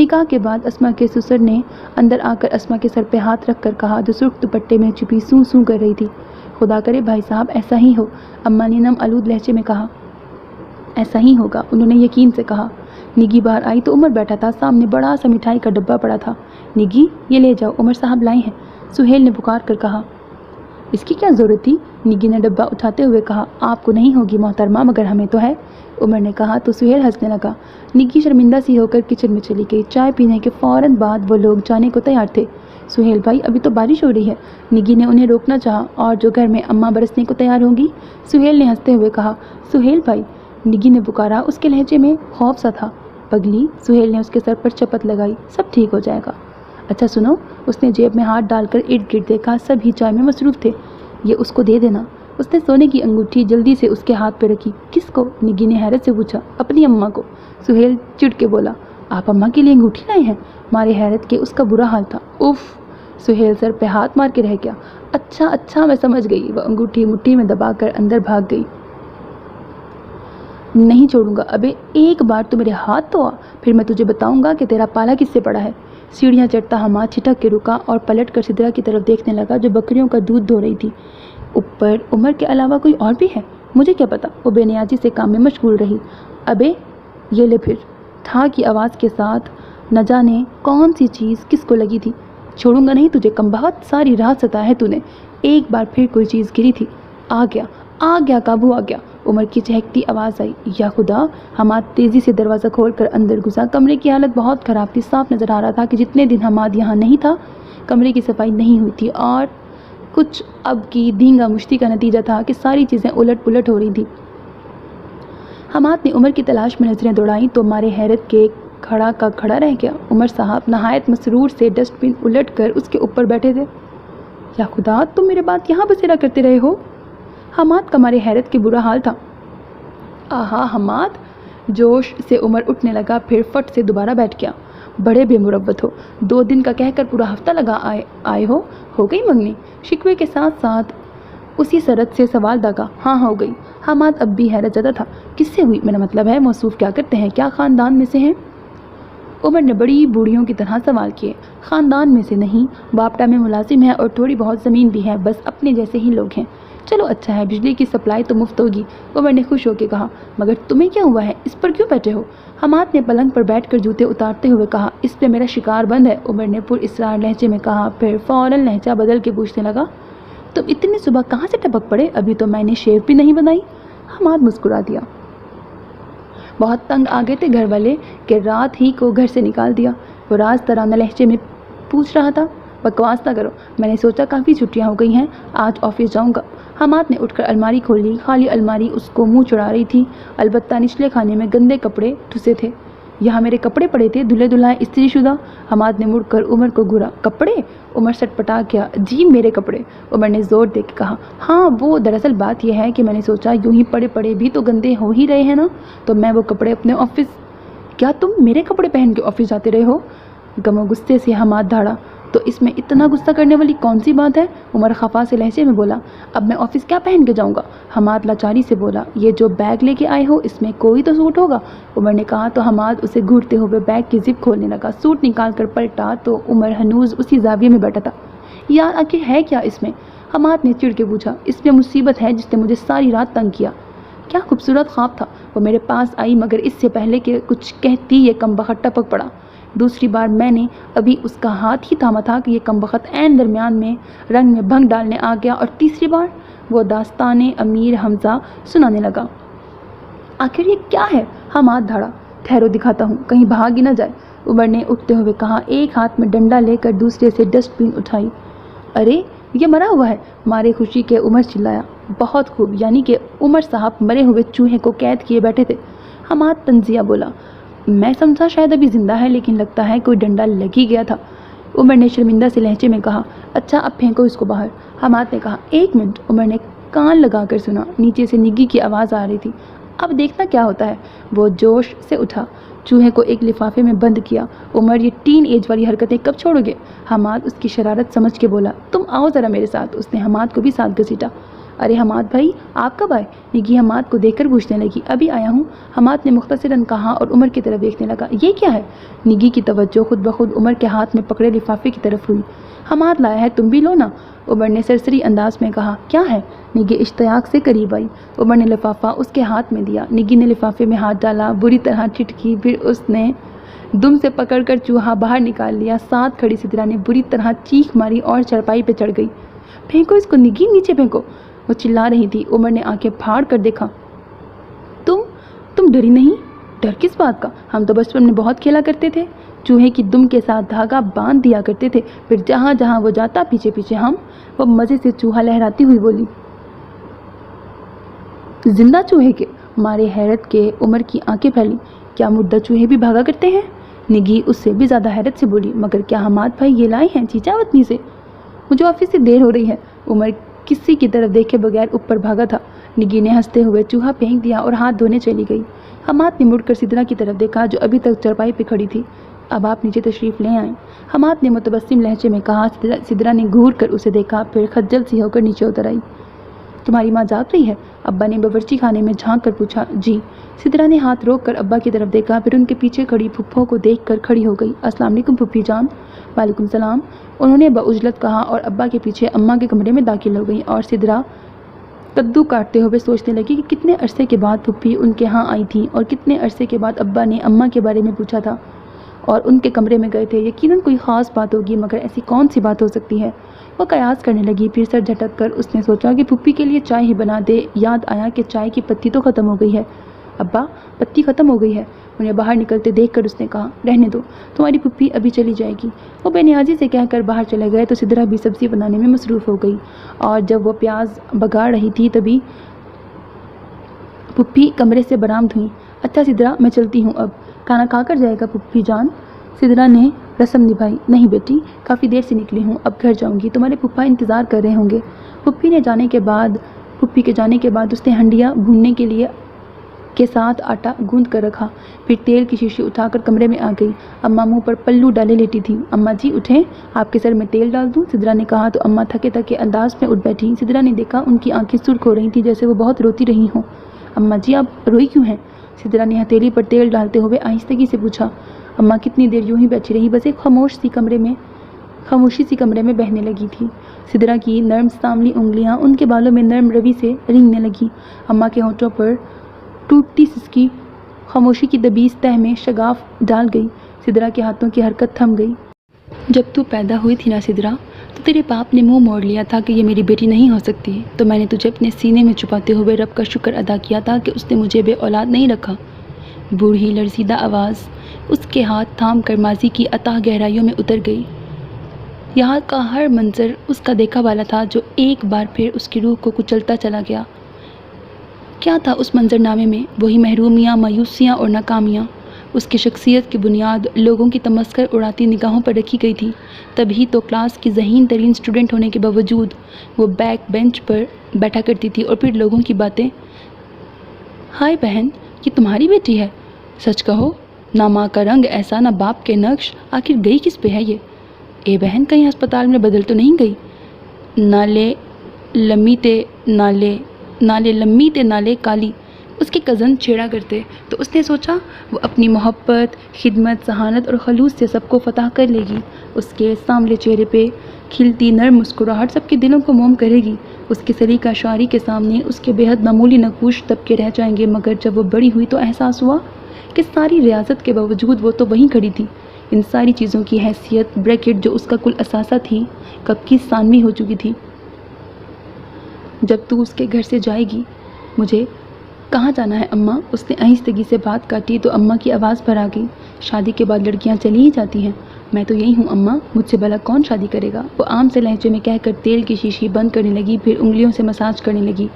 نکاح کے بعد اسما کے سسر نے اندر آ کر اسما کے سر پہ ہاتھ رکھ کر کہا جو سرخ دوپٹے میں چھپی سوں سوں کر رہی تھی، خدا کرے بھائی صاحب ایسا ہی ہو۔ اماں نے نم آلود لہجے میں کہا۔ ایسا ہی ہوگا، انہوں نے یقین سے کہا۔ نگی باہر آئی تو عمر بیٹھا تھا، سامنے بڑا سا مٹھائی کا ڈبہ پڑا تھا۔ نگی یہ لے جاؤ، عمر صاحب لائے ہیں، سہیل نے پکار کر کہا۔ اس کی کیا ضرورت تھی؟ نگی نے ڈبہ اٹھاتے ہوئے کہا۔ آپ کو نہیں ہوگی محترمہ، مگر ہمیں تو ہے، عمر نے کہا تو سہیل ہنسنے لگا۔ نگی شرمندہ سی ہو کر کچن میں چلی گئی۔ چائے پینے کے فوراً بعد وہ لوگ جانے کو تیار تھے۔ سہیل بھائی ابھی تو بارش ہو رہی ہے، نگی نے انہیں روکنا چاہا، اور جو گھر میں اماں برسنے کو تیار ہوں گی، سہیل نے ہنستے ہوئے کہا۔ سہیل بھائی، نگی نے پکارا، اس کے لہجے میں خوف سا تھا۔ پگلی، سہیل نے اس کے سر پر چپت لگائی، سب ٹھیک ہو جائے گا۔ اچھا سنو، اس نے جیب میں ہاتھ ڈال کر ارد گرد دیکھا، سب ہی چائے میں مصروف تھے۔ یہ اس کو دے دینا، اس نے سونے کی انگوٹھی جلدی سے اس کے ہاتھ پہ رکھی۔ کس کو؟ نگی نے حیرت سے پوچھا۔ اپنی اماں کو، سہیل چڑ کے بولا۔ آپ اماں کے لیے انگوٹھی لائے ہیں؟ مارے حیرت کے اس کا برا حال تھا۔ اف، سہیل سر پہ ہاتھ مار کے رہ گیا۔ اچھا میں سمجھ گئی۔ وہ انگوٹھی مٹھی میں دبا کر اندر بھاگ گئی۔ نہیں چھوڑوں گا، ابے ایک بار تو میرے ہاتھ تو آ، پھر میں تجھے بتاؤں گا کہ تیرا پالا کس سے پڑا ہے۔ سیڑھیاں چڑھتا حماد چھٹک کے رکا اور پلٹ کر سدرا کی طرف دیکھنے لگا جو بکریوں کا دودھ دھو رہی تھی۔ اوپر عمر کے علاوہ کوئی اور بھی ہے؟ مجھے کیا پتا، وہ بے نیازی سے کام میں مشغول رہی۔ ابے یہ لے پھر، تھا کی آواز کے ساتھ نہ جانے کون سی چیز کس کو لگی تھی۔ چھوڑوں گا نہیں تجھے، کم بہت ساری رات ستا ہے تو نے۔ ایک بار پھر کوئی چیز گری تھی۔ آ گیا، قابو آ گیا، عمر کی چہکتی آواز آئی۔ یا خدا! حماد تیزی سے دروازہ کھول کر اندر گھسا۔ کمرے کی حالت بہت خراب تھی، صاف نظر آ رہا تھا کہ جتنے دن حماد یہاں نہیں تھا کمرے کی صفائی نہیں ہوئی تھی، اور کچھ اب کی دھینگا مشتی کا نتیجہ تھا کہ ساری چیزیں الٹ پلٹ ہو رہی تھی۔ حماد نے عمر کی تلاش میں نظریں دوڑائیں تو مارے حیرت کے کھڑا کا کھڑا رہ گیا۔ عمر صاحب نہایت مسرور سے ڈسٹ بن الٹ کر اس کے اوپر بیٹھے تھے۔ یا خدا، تم میرے بات یہاں بسیرا کرتے رہے ہو؟ حماد کا مارے حیرت کے برا حال تھا۔ آہا حماد، جوش سے عمر اٹھنے لگا، پھر فٹ سے دوبارہ بیٹھ گیا۔ بڑے بے مروت ہو، 2 دن کا کہہ کر پورا ہفتہ لگا آئے ہو گئی منگنی؟ شکوے کے ساتھ ساتھ اسی سرت سے سوال داغا۔ ہاں ہو گئی۔ حماد اب بھی حیرت زدہ تھا۔ کس سے ہوئی؟ میرا مطلب ہے موصوف کیا کرتے ہیں، کیا خاندان میں سے ہیں؟ عمر نے بڑی بوڑھیوں کی طرح سوال کیے۔ خاندان میں سے نہیں، باپٹا میں ملازم ہے اور تھوڑی بہت زمین بھی ہے، بس اپنے جیسے ہی لوگ ہیں۔ چلو اچھا ہے، بجلی کی سپلائی تو مفت ہوگی، عمر نے خوش ہو کے کہا۔ مگر تمہیں کیا ہوا ہے، اس پر کیوں بیٹھے ہو؟ حماد نے پلنگ پر بیٹھ کر جوتے اتارتے ہوئے کہا۔ اس پہ میرا شکار بند ہے، عمر نے پر اسرار لہجے میں کہا، پھر فوراً لہجہ بدل کے پوچھنے لگا۔ تم اتنی صبح کہاں سے ٹپک پڑے؟ ابھی تو میں نے شیو بھی نہیں بنائی۔ حماد مسکرا دیا۔ بہت تنگ آ گئے تھے گھر والے کہ رات ہی کو گھر سے نکال دیا، وہ راز ترانہ لہجے میں پوچھ رہا تھا۔ بکواس نہ کرو، میں نے سوچا کافی چھٹیاں ہو گئی ہیں، آج آفس جاؤں گا۔ حماد نے اٹھ کر الماری کھولی، خالی الماری اس کو منہ چڑھا رہی تھی، البتہ نچلے خانے میں گندے کپڑے ٹھسے تھے۔ یہاں میرے کپڑے پڑے تھے، دھلے دھلائے، استری شدہ؟ حماد نے مڑ کر عمر کو گھورا۔ کپڑے؟ عمر سٹ پٹا گیا۔ جی میرے کپڑے، عمر نے زور دے کے کہا۔ ہاں وہ دراصل بات یہ ہے کہ میں نے سوچا یوں ہی پڑے پڑے بھی تو گندے ہو ہی رہے ہیں نا، تو میں وہ کپڑے اپنے آفس۔ کیا تم میرے کپڑے پہن کے آفس جاتے رہے ہو؟ غم و غصے سے حماد دھاڑا۔ تو اس میں اتنا غصہ کرنے والی کون سی بات ہے؟ عمر خفا سے لہجے میں بولا۔ اب میں آفس کیا پہن کے جاؤں گا؟ حماد لاچاری سے بولا۔ یہ جو بیگ لے کے آئے ہو اس میں کوئی تو سوٹ ہوگا، عمر نے کہا تو حماد اسے گھورتے ہوئے بیگ کی زپ کھولنے لگا۔ سوٹ نکال کر پلٹا تو عمر ہنوز اسی زاویے میں بیٹھا تھا۔ یار آخر ہے کیا اس میں؟ حماد نے چڑ کے پوچھا۔ اس میں مصیبت ہے جس نے مجھے ساری رات تنگ کیا۔ کیا خوبصورت خواب تھا، وہ میرے پاس آئی مگر اس سے پہلے کہ کچھ کہتی یہ کمبخت ٹپک پڑا۔ دوسری بار میں نے ابھی اس کا ہاتھ ہی تھاما تھا کہ یہ کمبخت عین درمیان میں رنگ میں بھنگ ڈالنے آ گیا، اور تیسری بار وہ داستان امیر حمزہ سنانے لگا۔ آخر یہ کیا ہے؟ حماد دھاڑا۔ ٹھہرو دکھاتا ہوں، کہیں بھاگ ہی نہ جائے، عمر نے اٹھتے ہوئے کہا۔ ایک ہاتھ میں ڈنڈا لے کر دوسرے سے ڈسٹ بن اٹھائی۔ ارے یہ مرا ہوا ہے، مارے خوشی کے عمر چلایا۔ بہت خوب، یعنی کہ عمر صاحب مرے ہوئے چوہے کو قید کیے بیٹھے تھے۔ حماد تنزیہ بولا۔ میں سمجھا شاید ابھی زندہ ہے، لیکن لگتا ہے کوئی ڈنڈا لگ ہی گیا تھا، عمر نے شرمندہ سے لہجے میں کہا۔ اچھا اب پھینکو اس کو باہر، حماد نے کہا۔ ایک منٹ، عمر نے کان لگا کر سنا، نیچے سے نگی کی آواز آ رہی تھی۔ اب دیکھنا کیا ہوتا ہے۔ وہ جوش سے اٹھا، چوہے کو ایک لفافے میں بند کیا۔ عمر یہ ٹین ایج والی حرکتیں کب چھوڑو گے؟ حماد اس کی شرارت سمجھ کے بولا۔ تم آؤ ذرا میرے ساتھ، اس نے حماد کو بھی ساتھ گھسیٹا۔ ارے حماد بھائی آپ کب آئے؟ نگی حماد کو دیکھ کر پوچھنے لگی۔ ابھی آیا ہوں، حماد نے مختصراً کہا اور عمر کی طرف دیکھنے لگا۔ یہ کیا ہے؟ نگی کی توجہ خود بخود عمر کے ہاتھ میں پکڑے لفافے کی طرف ہوئی۔ حماد لایا ہے، تم بھی لو نا، عمر نے سرسری انداز میں کہا۔ کیا ہے؟ نگی اشتیاق سے قریب آئی۔ عمر نے لفافہ اس کے ہاتھ میں دیا۔ نگی نے لفافے میں ہاتھ ڈالا، بری طرح چٹکی، پھر اس نے دم سے پکڑ کر چوہا باہر نکال لیا۔ ساتھ کھڑی سدرا نے بری طرح چیخ ماری اور چارپائی پہ چڑھ گئی۔ پھینکو اس کو نگی، نیچے پھینکو، وہ چلا رہی تھی۔ عمر نے آنکھیں پھاڑ کر دیکھا۔ تم ڈری نہیں؟ ڈر کس بات کا؟ ہم تو بچپن میں بہت کھیلا کرتے تھے، چوہے کی دم کے ساتھ دھاگا باندھ دیا کرتے تھے، پھر جہاں جہاں وہ جاتا پیچھے پیچھے ہم۔ وہ مزے سے چوہا لہراتی ہوئی بولی۔ زندہ چوہے کے؟ مارے حیرت کے عمر کی آنکھیں پھیلی۔ کیا مردہ چوہے بھی بھاگا کرتے ہیں؟ نگی اس سے بھی زیادہ حیرت سے بولی۔ مگر کیا حماد بھائی یہ لائے ہیں چیچا وطنی سے؟ مجھے آفس سے دیر ہو رہی ہے۔ عمر کسی کی طرف دیکھے بغیر اوپر بھاگا تھا۔ نگی نے ہنستے ہوئے چوہا پھینک دیا اور ہاتھ دھونے چلی گئی۔ حماد نے مڑ کر سدرا کی طرف دیکھا جو ابھی تک چارپائی پہ کھڑی تھی۔ اب آپ نیچے تشریف لے آئیں، حماد نے متبسم لہجے میں کہا۔ سدرا نے گھور کر اسے دیکھا، پھر خجل سی ہو کر نیچے اتر آئی۔ تمہاری ماں جاگ رہی ہے؟ ابا نے باورچی خانے میں جھانک کر پوچھا۔ جی۔ سدرا نے ہاتھ روک کر ابا کی طرف دیکھا، پھر ان کے پیچھے کھڑی پھپھو کو دیکھ کر کھڑی ہو گئی۔ السلام علیکم پھپھی جان۔ وعلیکم السلام، انہوں نے بعجلت کہا اور ابا کے پیچھے اماں کے کمرے میں داخل ہو گئی۔ اور سدرا کدو کاٹتے ہوئے سوچنے لگی کہ کتنے عرصے کے بعد پھپھی ان کے ہاں آئی تھیں اور کتنے عرصے کے بعد ابا نے اماں کے بارے میں پوچھا تھا اور ان کے کمرے میں گئے تھے۔ یقیناً کوئی خاص بات ہوگی، مگر ایسی کون سی بات ہو سکتی ہے؟ وہ قیاس کرنے لگی، پھر سر جھٹک کر اس نے سوچا کہ پھپھی کے لیے چائے ہی بنا دے۔ یاد آیا کہ چائے کی پتی تو ختم ہو گئی ہے۔ ابا، پتی ختم ہو گئی ہے؟ انہیں باہر نکلتے دیکھ کر اس نے کہا۔ رہنے دو، تمہاری پھپھی ابھی چلی جائے گی۔ وہ بے نیازی سے کہہ کر باہر چلے گئے تو سدرا بھی سبزی بنانے میں مصروف ہو گئی، اور جب وہ پیاز بگاڑ رہی تھی تبھی پھپھی کمرے سے برآمد ہوئی۔ اچھا سدرا، میں چلتی ہوں، اب کھانا کھا کر جائے گا پھپھی جان؟ سدرا نے رسم نبھائی۔ نہیں بیٹی، کافی دیر سے نکلی ہوں، اب گھر جاؤں گی، تمہارے پھپھا انتظار کر رہے ہوں گے۔ پھپھی کے جانے کے بعد اس نے ہنڈیا بھوننے کے ساتھ آٹا گوندھ کر رکھا، پھر تیل کی شیشی اٹھا کر کمرے میں آ گئی۔ اماں منہ پر پلو ڈالے لیٹی تھی۔ اماں جی اٹھیں، آپ کے سر میں تیل ڈال دوں؟ سدرا نے کہا تو اماں تھکے تھکے انداز میں اٹھ بیٹھی۔ سدرا نے دیکھا ان کی آنکھیں سرخ ہو رہی تھیں، جیسے وہ بہت روتی رہی ہوں۔ اماں جی آپ روئی کیوں ہیں؟ سدرا نے ہتھیلی پر تیل ڈالتے ہوئے آہستگی سے پوچھا۔ اماں کتنی دیر یوں ہی بیٹھی رہی، بس ایک خاموشی سی کمرے میں بہنے لگی تھی۔ سدرا کی نرم سانولی انگلیاں ان کے بالوں میں نرم روی سے رینگنے لگیں۔ اماں کے ہونٹوں پر ٹوٹتی سسکی خاموشی کی دبیز تہ میں شگاف ڈال گئی۔ سدرا کے ہاتھوں کی حرکت تھم گئی۔ جب تو پیدا ہوئی تھی نا سدرا، تو تیرے باپ نے منہ موڑ لیا تھا کہ یہ میری بیٹی نہیں ہو سکتی، تو میں نے تجھے اپنے سینے میں چھپاتے ہوئے رب کا شکر ادا کیا تھا کہ اس نے مجھے بے اولاد نہیں رکھا۔ بوڑھی لرزیدہ آواز اس کے ہاتھ تھام کر ماضی کی اتاہ گہرائیوں میں اتر گئی۔ یہاں کا ہر منظر اس کا دیکھا والا تھا جو ایک بار پھر اس کی روح کو کچلتا چلا گیا۔ کیا تھا اس منظرنامے میں؟ وہی محرومیاں، مایوسیاں اور ناکامیاں۔ اس کی شخصیت کی بنیاد لوگوں کی تمسخر اڑاتی نگاہوں پر رکھی گئی تھی۔ تبھی تو کلاس کی ذہین ترین اسٹوڈنٹ ہونے کے باوجود وہ بیک بینچ پر بیٹھا کرتی تھی اور پھر لوگوں کی باتیں۔ ہائے بہن، یہ تمہاری بیٹی ہے؟ سچ کہو، نہ ماں کا رنگ ایسا، نہ باپ کے نقش، آخر گئی کس پہ ہے یہ؟ اے بہن، کہیں ہسپتال میں بدل تو نہیں گئی؟ نالے لمی تے نالے کالی، اس کے کزن چھیڑا کرتے، تو اس نے سوچا وہ اپنی محبت، خدمت، ذہانت اور خلوص سے سب کو فتح کر لے گی۔ اس کے سامنے چہرے پہ کھلتی نرم مسکراہٹ سب کے دلوں کو موم کرے گی۔ اس کی سلیقہ شاعری کے سامنے اس کے بے حد معمولی نقوش دب کے رہ جائیں گے۔ مگر جب وہ بڑی ہوئی تو احساس ہوا کہ ساری ریاضت کے باوجود وہ تو وہیں کھڑی تھی۔ ان ساری چیزوں کی حیثیت بریکٹ جو اس کا کل اثاثہ تھی، کب کی ثانوی ہو چکی تھی۔ جب تو اس کے گھر سے جائے گی؟ مجھے کہاں جانا ہے اماں؟ اس نے آہستگی سے بات کاٹی تو اماں کی آواز بھر آ گئی۔ شادی کے بعد لڑکیاں چلی ہی جاتی ہیں، میں تو یہی ہوں اماں، مجھ سے بھلا کون شادی کرے گا؟ وہ عام سے لہجے میں کہہ کر تیل کی شیشی بند کرنے لگی، پھر انگلیوں سے مساج کرنے لگی۔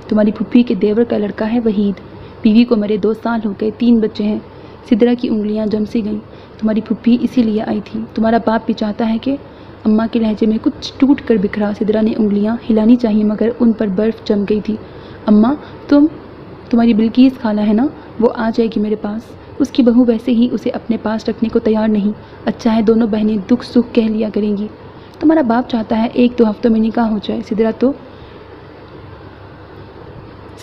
تمہاری پھپھی کے دیور کا لڑکا ہے وحید، بیوی کو مرے 2 سال ہو گئے، 3 بچے ہیں۔ سدرا کی انگلیاں جم سی گئیں۔ تمہاری پھپھی اسی لیے آئی تھی، تمہارا باپ بھی چاہتا ہے کہ… اماں کے لہجے میں کچھ ٹوٹ کر بکھرا۔ سدرا نے انگلیاں ہلانی چاہیے مگر ان پر برف جم گئی تھی۔ اماں، تمہاری بلقیس خالہ ہے نا، وہ آ جائے گی میرے پاس۔ اس کی بہو ویسے ہی اسے اپنے پاس رکھنے کو تیار نہیں۔ اچھا ہے، دونوں بہنیں دکھ سکھ کہہ لیا کریں گی۔ تمہارا باپ چاہتا ہے 1-2 ہفتوں میں نکاح ہو جائے۔ سدرا تو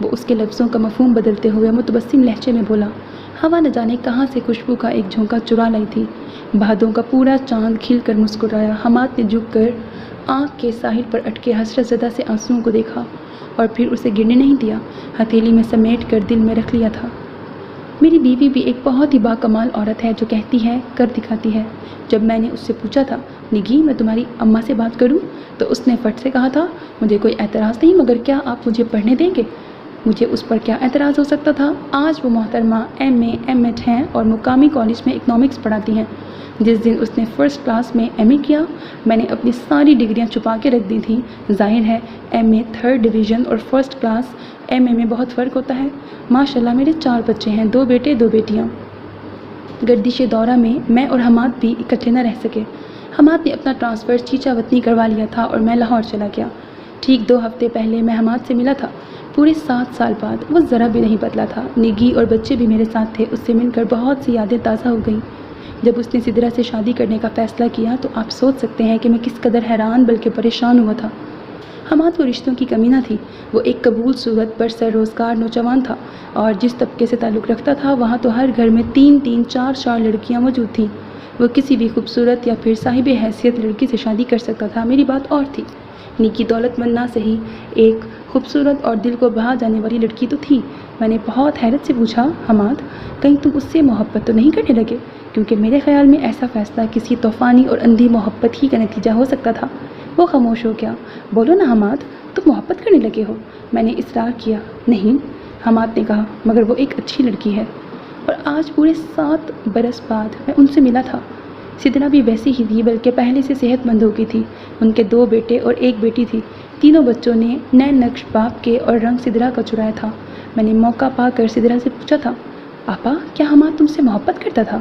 وہ اس کے لفظوں کا مفہوم بدلتے ہوئے متبسم لہجے میں بولا۔ ہوا نہ جانے کہاں سے خوشبو کا ایک جھونکا چرا لائی تھی۔ بادوں کا پورا چاند کھل کر مسکرایا۔ حماد نے جھک کر آنکھ کے ساحل پر اٹکے حسرت زدہ سے آنسوؤں کو دیکھا اور پھر اسے گرنے نہیں دیا، ہتھیلی میں سمیٹ کر دل میں رکھ لیا تھا۔ میری بیوی بھی ایک بہت ہی باکمال عورت ہے جو کہتی ہے کر دکھاتی ہے۔ جب میں نے اس سے پوچھا تھا، نگی میں تمہاری اماں سے بات کروں، تو اس نے فٹ سے کہا تھا، مجھے کوئی اعتراض نہیں، مگر کیا آپ مجھے پڑھنے دیں گے؟ مجھے اس پر کیا اعتراض ہو سکتا تھا؟ آج وہ محترمہ ایم ایڈ ہیں اور مقامی کالج میں اکنامکس پڑھاتی ہیں۔ جس دن اس نے فرسٹ کلاس میں ایم اے کیا، میں نے اپنی ساری ڈگریاں چھپا کے رکھ دی تھیں۔ ظاہر ہے ایم اے 3rd ڈویژن اور فرسٹ کلاس ایم اے میں بہت فرق ہوتا ہے۔ ماشاءاللہ میرے 4 بچے ہیں، 2 بیٹے 2 بیٹیاں۔ گردش دورہ میں اور حماد بھی اکٹھے نہ رہ سکے۔ حماد نے اپنا ٹرانسفر چیچا وطنی کروا لیا تھا اور میں لاہور چلا گیا۔ ٹھیک 2 ہفتے پہلے میں حماد سے ملا تھا۔ پورے 7 سال بعد وہ ذرا بھی نہیں بدلا تھا۔ نگی اور بچے بھی میرے ساتھ تھے۔ اس سے مل کر بہت سی یادیں تازہ ہو گئیں۔ جب اس نے سدرا سے شادی کرنے کا فیصلہ کیا تو آپ سوچ سکتے ہیں کہ میں کس قدر حیران بلکہ پریشان ہوا تھا۔ حماد کو رشتوں کی کمی نہ تھی۔ وہ ایک قبول صورت برسر روزگار نوجوان تھا اور جس طبقے سے تعلق رکھتا تھا وہاں تو ہر گھر میں 3 4 لڑکیاں موجود تھیں۔ وہ کسی بھی خوبصورت یا پھر صاحب حیثیت لڑکی سے شادی کر سکتا تھا۔ میری بات اور تھی۔ نکی دولت مند نہ صحیح، ایک خوبصورت اور دل کو بھا جانے والی لڑکی تو تھی۔ میں نے بہت حیرت سے پوچھا، حماد کہیں تم اس سے محبت تو نہیں کرنے لگے؟ کیونکہ میرے خیال میں ایسا فیصلہ کسی طوفانی اور اندھی محبت ہی کا نتیجہ ہو سکتا تھا۔ وہ خاموش ہو گیا۔ بولو نا حماد، تم محبت کرنے لگے ہو؟ میں نے اصرار کیا۔ نہیں، حماد نے کہا، مگر وہ ایک اچھی لڑکی ہے اور آج پورے 7 برس بعد میں ان سے ملا تھا۔ سدرا بھی ویسی ہی تھی بلکہ پہلے سے صحت مند ہو گئی تھی۔ ان کے 2 بیٹے اور 1 بیٹی تھی۔ تینوں بچوں نے نئے نقش باپ کے اور رنگ سدرا کا چرایا تھا۔ میں نے موقع پا کر سدرا سے پوچھا تھا، آپا کیا حماد تم سے محبت کرتا تھا؟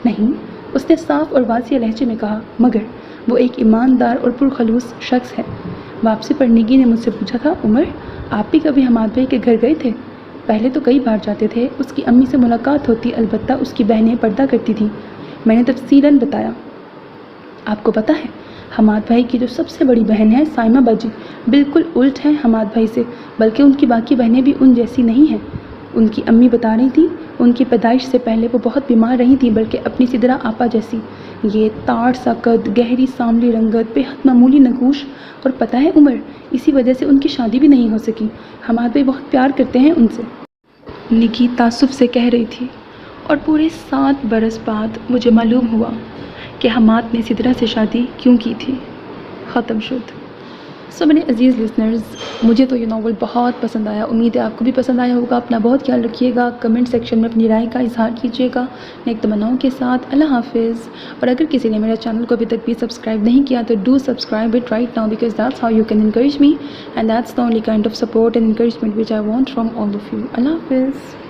نہیں، اس نے صاف اور واضح لہجے میں کہا، مگر وہ ایک ایماندار اور پرخلوص شخص ہے۔ واپسی پر نگی نے مجھ سے پوچھا تھا، عمر آپ بھی کبھی حماد بھائی کے گھر گئے تھے؟ پہلے تو کئی بار جاتے تھے۔ اس کی امی سے ملاقات ہوتی، البتہ اس کی بہنیں پردہ کرتی تھیں۔ میں نے تفصیلاً بتایا۔ آپ کو پتہ ہے حماد بھائی کی جو سب سے بڑی بہن ہے سائمہ باجی، بالکل الٹ ہے حماد بھائی سے، بلکہ ان کی باقی بہنیں بھی ان جیسی نہیں ہیں۔ ان کی امی بتا رہی تھیں ان کی پیدائش سے پہلے وہ بہت بیمار رہی تھیں، بلکہ اپنی سدرا آپا جیسی۔ یہ تاڑ سا قد، گہری سانولی رنگت، بے حد معمولی نگوش، اور پتہ ہے عمر، اسی وجہ سے ان کی شادی بھی نہیں ہو سکی۔ حماد بھائی بہت پیار کرتے ہیں ان سے، نگی تعصب سے کہہ رہی تھی۔ اور پورے 7 برس بعد مجھے معلوم ہوا کہ حماد نے سدرا سے شادی کیوں کی تھی۔ ختم شد۔ سو میرے عزیز لسنرز، مجھے تو یہ ناول بہت پسند آیا۔ امید ہے آپ کو بھی پسند آیا ہوگا۔ اپنا بہت خیال رکھیے گا۔ کمنٹ سیکشن میں اپنی رائے کا اظہار کیجیے گا نیک تمناؤں کے ساتھ۔ اللہ حافظ۔ اور اگر کسی نے میرے چینل کو ابھی تک بھی سبسکرائب نہیں کیا تو do subscribe it right now because that's how you can encourage me and that's the only kind of support and encouragement which I want from all of you. اللہ حافظ۔